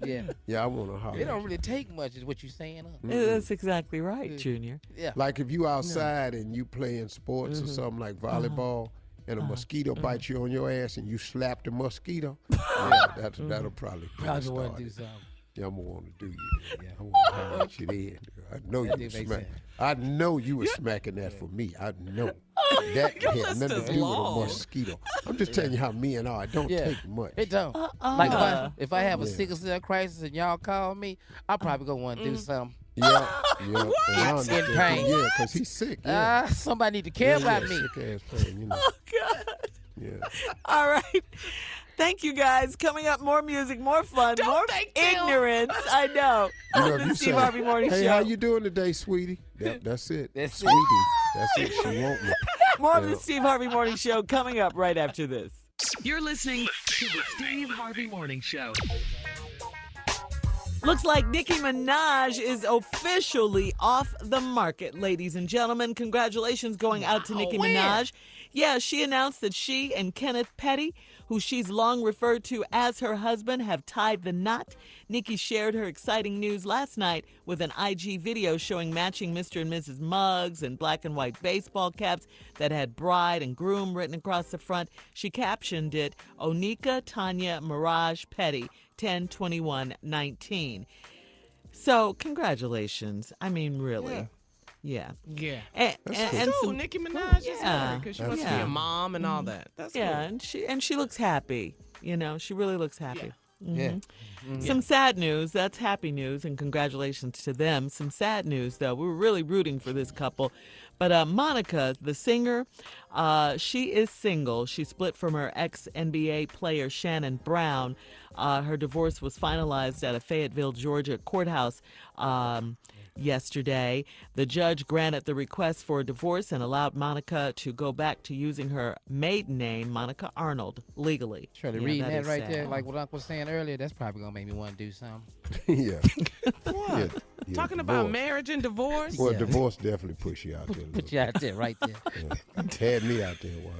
Yeah, I want to holler. It don't really take much, is what you're saying. That's exactly right, Junior. Yeah, like if you outside and you playing sports or something like volleyball, and a mosquito bites you on your ass and you slap the mosquito. That'll probably want to do something. Yeah, I'm gonna want to do you. Yeah, I want to holler at you then. I know you were smacking. I know you were smacking that for me. I know. That had nothing to do with a mosquito. I'm just telling you how men are. It don't take much. It don't. Like if I have a sickle cell crisis and y'all call me, I'm probably gonna want to do something. Yeah. What? In pain. Yeah, because he's sick. Yeah. Somebody need to care about me. Sick ass pain, Oh God. Yeah. All right. Thank you, guys. Coming up, more music, more fun, more thank ignorance. I know. You know, if The you Steve say, Harvey Morning hey, Show. how you doing today, sweetie? That's it. That's it. Sweetie. That's it. She want me. More of the Steve Harvey Morning Show coming up right after this. You're listening to the Steve Harvey Morning Show. Looks like Nicki Minaj is officially off the market, ladies and gentlemen. Congratulations going out to Nicki Minaj. Yeah, she announced that she and Kenneth Petty, who she's long referred to as her husband, have tied the knot. Nicki shared her exciting news last night with an IG video showing matching Mr. and Mrs. mugs and black and white baseball caps that had bride and groom written across the front. She captioned it, Onika Tanya Mirage Petty, 10/21/19. So, congratulations. I mean, really. Yeah. Yeah. And cool. Nicki Minaj is her because she wants to be Yeah. a mom and all that. That's Yeah, cool. and she looks happy. You know, she really looks happy. Yeah. Some sad news. That's happy news, and congratulations to them. Some sad news, though. We were really rooting for this couple. But Monica, the singer, she is single. She split from her ex-NBA player Shannon Brown. Her divorce was finalized at a Fayetteville, Georgia courthouse yesterday. The judge granted the request for a divorce and allowed Monica to go back to using her maiden name, Monica Arnold, legally. Try to Yeah, read that is right sad. there, like what Uncle was saying earlier. That's probably gonna make me want to do something. Yeah. What? Yeah, Talking about divorce. marriage and divorce? Well, divorce definitely push you out there. a Put little. you out there, right there. Yeah. Had me out there a while.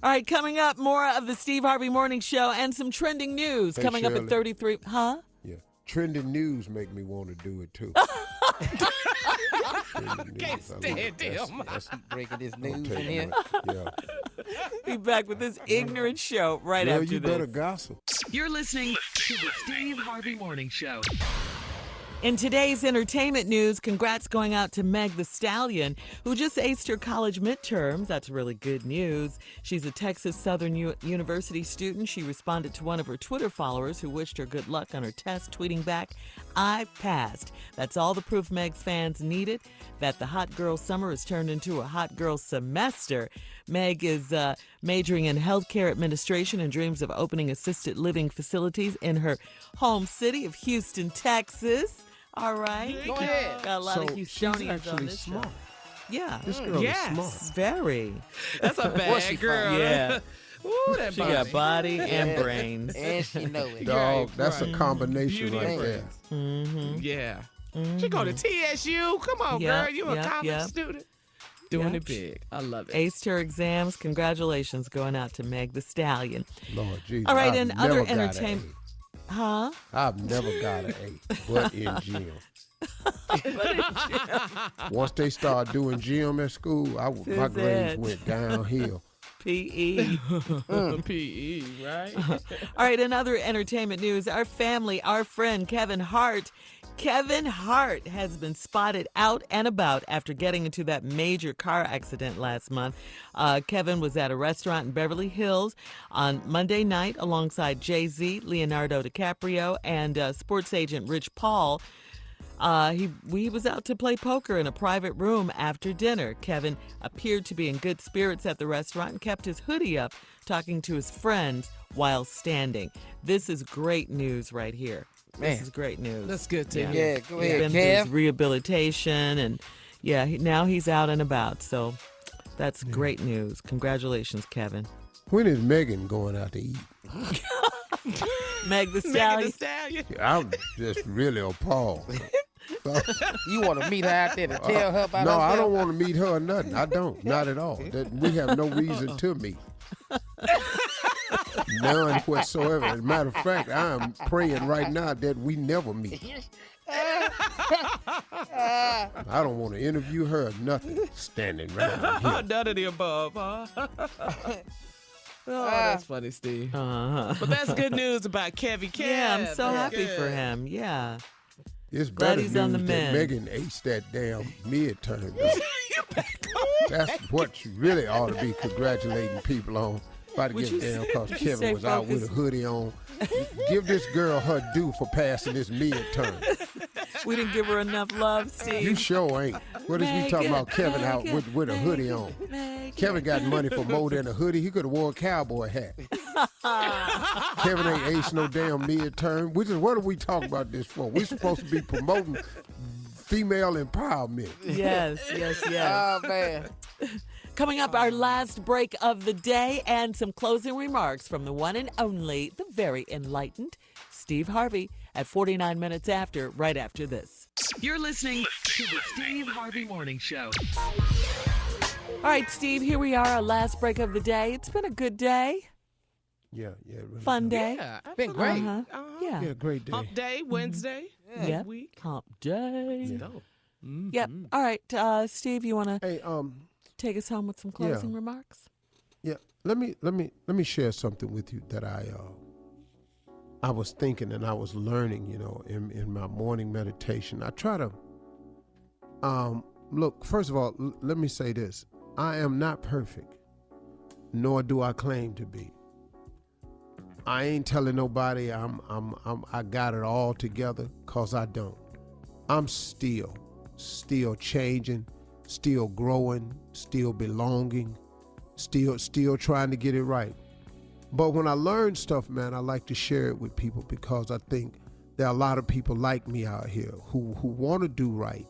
All right, coming up, more of the Steve Harvey Morning Show and some trending news Hey, coming up at Shirley. 33. Huh? Yeah. Trending news make me want to do it too. Can't stand him. That's breaking this I'll news tell in you here. what. Yeah. Be back with this ignorant show right Girl, after you this. better gossip. You're listening to the Steve Harvey Morning Show. In today's entertainment news, congrats going out to Meg Thee Stallion, who just aced her college midterms. That's really good news. She's a Texas Southern University student. She responded to one of her Twitter followers who wished her good luck on her test, tweeting back, "I passed." That's all the proof Meg's fans needed, that the hot girl summer has turned into a hot girl semester. Meg is majoring in healthcare administration and dreams of opening assisted living facilities in her home city of Houston, Texas. All right. Go ahead. Got a lot So of she's Houstonians on actually this smart. show. Yeah. This girl Yes. is smart. Very. That's a What's she bad girl. Yeah. Ooh, that She body. got body and brains. And she know it. Dog, that's right. a combination Beauty right and there. Mm-hmm. Yeah. She go to TSU. Come on, Yep, girl. You a yep, college yep. student. Doing Yep. it big. I love it. Aced her exams. Congratulations going out to Meg Thee Stallion. Lord Jesus. All right, I've and other never got an entertainment. Huh? A. I've never got an A, but in gym. Once they start doing gym at school, my Sis grades Ed. went downhill. PE. PE, right? All right, in other entertainment news, our friend Kevin Hart. Kevin Hart has been spotted out and about after getting into that major car accident last month. Kevin was at a restaurant in Beverly Hills on Monday night alongside Jay-Z, Leonardo DiCaprio, and sports agent Rich Paul. He was out to play poker in a private room after dinner. Kevin appeared to be in good spirits at the restaurant and kept his hoodie up, talking to his friends while standing. This is great news right here. Man. This is great news. That's good to hear. Yeah, go He's ahead, been through his Kev. rehabilitation, and yeah, now he's out and about. So that's great news. Congratulations, Kevin. When is Megan going out to eat? Meg Thee Megan Stallion. Thee Stallion. I'm just really appalled. You want to meet her out there to tell her about No, I herself? don't want to meet her or nothing. I don't. Not at all. We have no reason to meet. None whatsoever. As a matter of fact, I am praying right now that we never meet. I don't want to interview her or nothing. Standing around here. None of the above, huh? Oh, that's funny, Steve. Uh-huh. But that's good news about Kevy Kev. Yeah, I'm so That's happy good. for him. Yeah. It's Glad better he's news on the that mend. Megan aced that damn midterm. That's what you really ought to be congratulating people on. About to Would get you down say- because would you Kevin say was out with a focus? hoodie on. Give this girl her due for passing this midterm. We didn't give her enough love, Steve. You sure ain't. What is we talking about Kevin out with a hoodie on? Megan. Kevin got money for more than a hoodie. He could have wore a cowboy hat. Kevin ain't aced no damn midterm. What are we talking about this for? We're supposed to be promoting female empowerment. Yes. Oh, man. Coming up, our last break of the day and some closing remarks from the one and only, the very enlightened Steve Harvey at 49 minutes after, right after this. You're listening to the Steve Harvey Morning Show. All right, Steve, here we are, our last break of the day. It's been a good day. Yeah, really Fun day. Yeah, Been great. Yeah, great day. Hump day, Wednesday, Yep. week. Hump day. It's dope. Yep. All right, Steve, you want to Hey, take us home with some closing remarks? Yeah, let me share something with you that I was thinking and I was learning, in my morning meditation. I try to look, first of all, let me say this. I am not perfect, nor do I claim to be. I ain't telling nobody I got it all together, 'cause I don't. I'm still changing, still growing, still belonging, still trying to get it right. But when I learn stuff, man, I like to share it with people, because I think there are a lot of people like me out here who want to do right,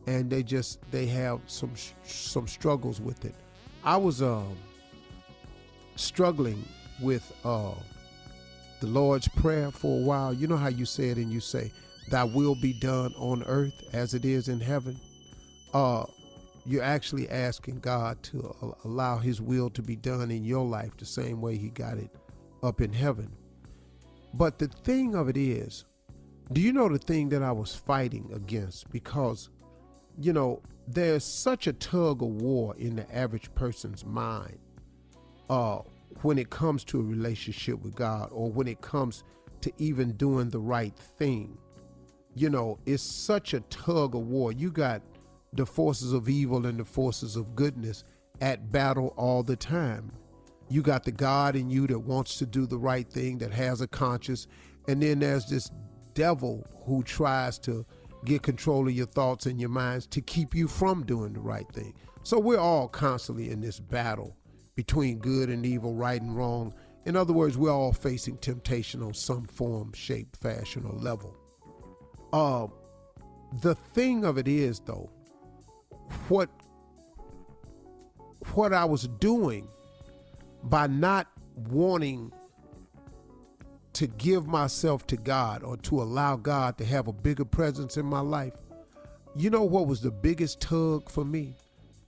and they have some struggles with it. I was struggling with the Lord's Prayer for a while. You know how you say it, and you say, "Thy will be done on earth as it is in heaven." You're actually asking God to allow his will to be done in your life the same way he got it up in heaven. But the thing of it is, do you know the thing that I was fighting against? Because, there's such a tug of war in the average person's mind when it comes to a relationship with God, or when it comes to even doing the right thing. It's such a tug of war. You got the forces of evil and the forces of goodness at battle all the time. You got the God in you that wants to do the right thing, that has a conscience, and then there's this devil who tries to get control of your thoughts and your minds to keep you from doing the right thing. So we're all constantly in this battle between good and evil, right and wrong. In other words, we're all facing temptation on some form, shape, fashion, or level. The thing of it is, though, what I was doing by not wanting to give myself to God, or to allow God to have a bigger presence in my life, you know what was the biggest tug for me?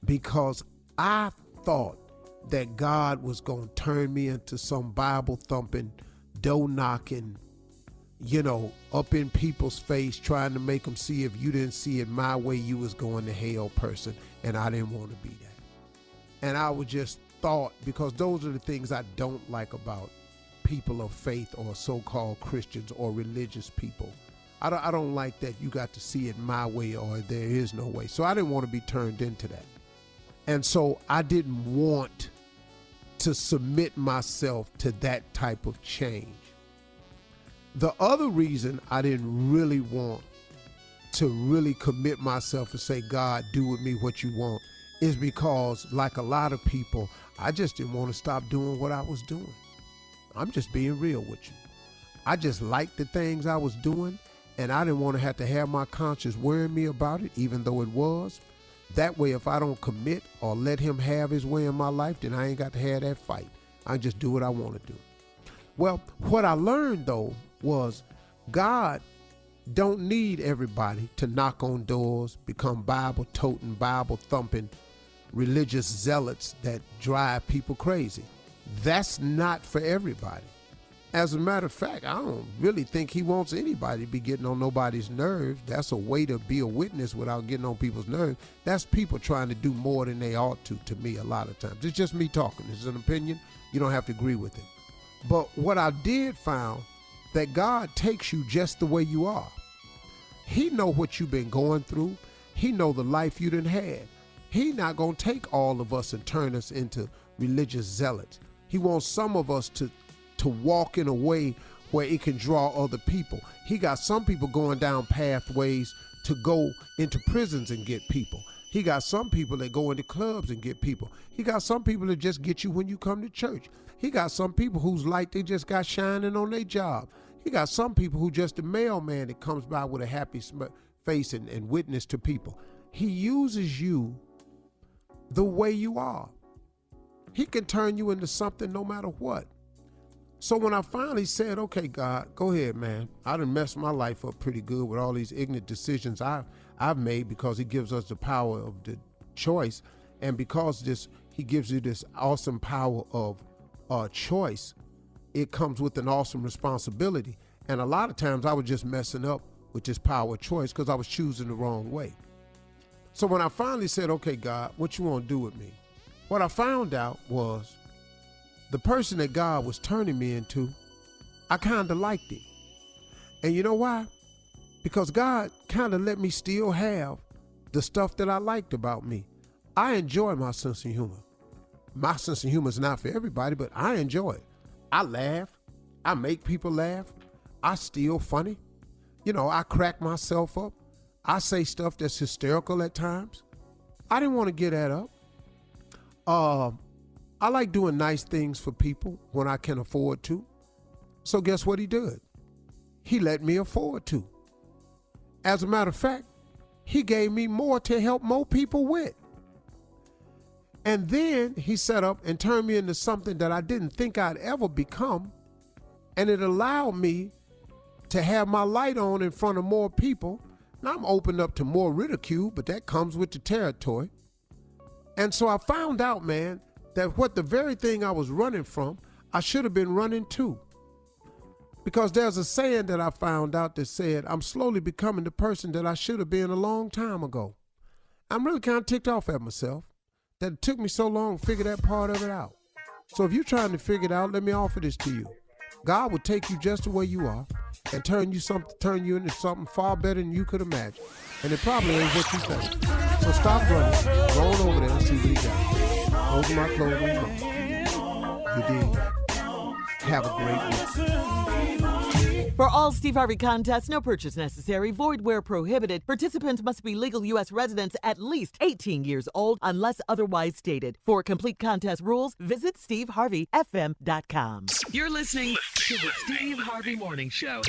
Because I thought that God was going to turn me into some Bible thumping, door knocking, up in people's face, trying to make them see if you didn't see it my way, you was going to hell person. And I didn't want to be that. And I would just thought, because those are the things I don't like about people of faith, or so-called Christians, or religious people. I don't like that you got to see it my way, or there is no way. So I didn't want to be turned into that. And so I didn't want to submit myself to that type of change. The other reason I didn't really want to really commit myself and say, "God, do with me what you want," is because, like a lot of people, I just didn't want to stop doing what I was doing. I'm just being real with you. I just liked the things I was doing, and I didn't want to have my conscience worrying me about it, even though it was. That way, if I don't commit or let him have his way in my life, then I ain't got to have that fight. I just do what I want to do. Well, what I learned, though, was God don't need everybody to knock on doors, become Bible-toting, Bible-thumping religious zealots that drive people crazy. That's not for everybody. As a matter of fact, I don't really think he wants anybody to be getting on nobody's nerves. That's a way to be a witness without getting on people's nerves. That's people trying to do more than they ought to me a lot of times. It's just me talking. It's an opinion. You don't have to agree with it. But what I did found, that God takes you just the way you are. He know what you've been going through. He know the life you done had. He not going to take all of us and turn us into religious zealots. He wants some of us to walk in a way where it can draw other people. He got some people going down pathways to go into prisons and get people. He got some people that go into clubs and get people. He got some people that just get you when you come to church. He got some people whose light they just got shining on their job. He got some people who just a mailman that comes by with a happy face and witness to people. He uses you the way you are. He can turn you into something no matter what. So when I finally said, okay, God, go ahead, man. I done messed my life up pretty good with all these ignorant decisions I've made, because he gives us the power of the choice. And because he gives you this awesome power of choice, it comes with an awesome responsibility. And a lot of times I was just messing up with this power of choice because I was choosing the wrong way. So when I finally said, okay, God, what you want to do with me? What I found out was the person that God was turning me into, I kind of liked it. And you know why? Because God kind of let me still have the stuff that I liked about me. I enjoy my sense of humor. My sense of humor is not for everybody, but I enjoy it. I laugh. I make people laugh. I still funny. You know, I crack myself up. I say stuff that's hysterical at times. I didn't want to get that up. I like doing nice things for people when I can afford to. So guess what he did? He let me afford to. As a matter of fact, he gave me more to help more people with. And then he set up and turned me into something that I didn't think I'd ever become. And it allowed me to have my light on in front of more people. Now I'm opened up to more ridicule, but that comes with the territory. And so I found out, man, that what the very thing I was running from, I should have been running to. Because there's a saying that I found out that said, I'm slowly becoming the person that I should have been a long time ago. I'm really kind of ticked off at myself that it took me so long to figure that part of it out. So if you're trying to figure it out, let me offer this to you. God will take you just the way you are and turn you into something far better than you could imagine. And it probably ain't what you think. So stop running, go on over there and see what he got. Those are my closing remarks. You did. Have a great week. For all Steve Harvey contests, no purchase necessary, void where prohibited. Participants must be legal U.S. residents at least 18 years old unless otherwise stated. For complete contest rules, visit SteveHarveyFM.com. You're listening to the Steve Harvey Morning Show.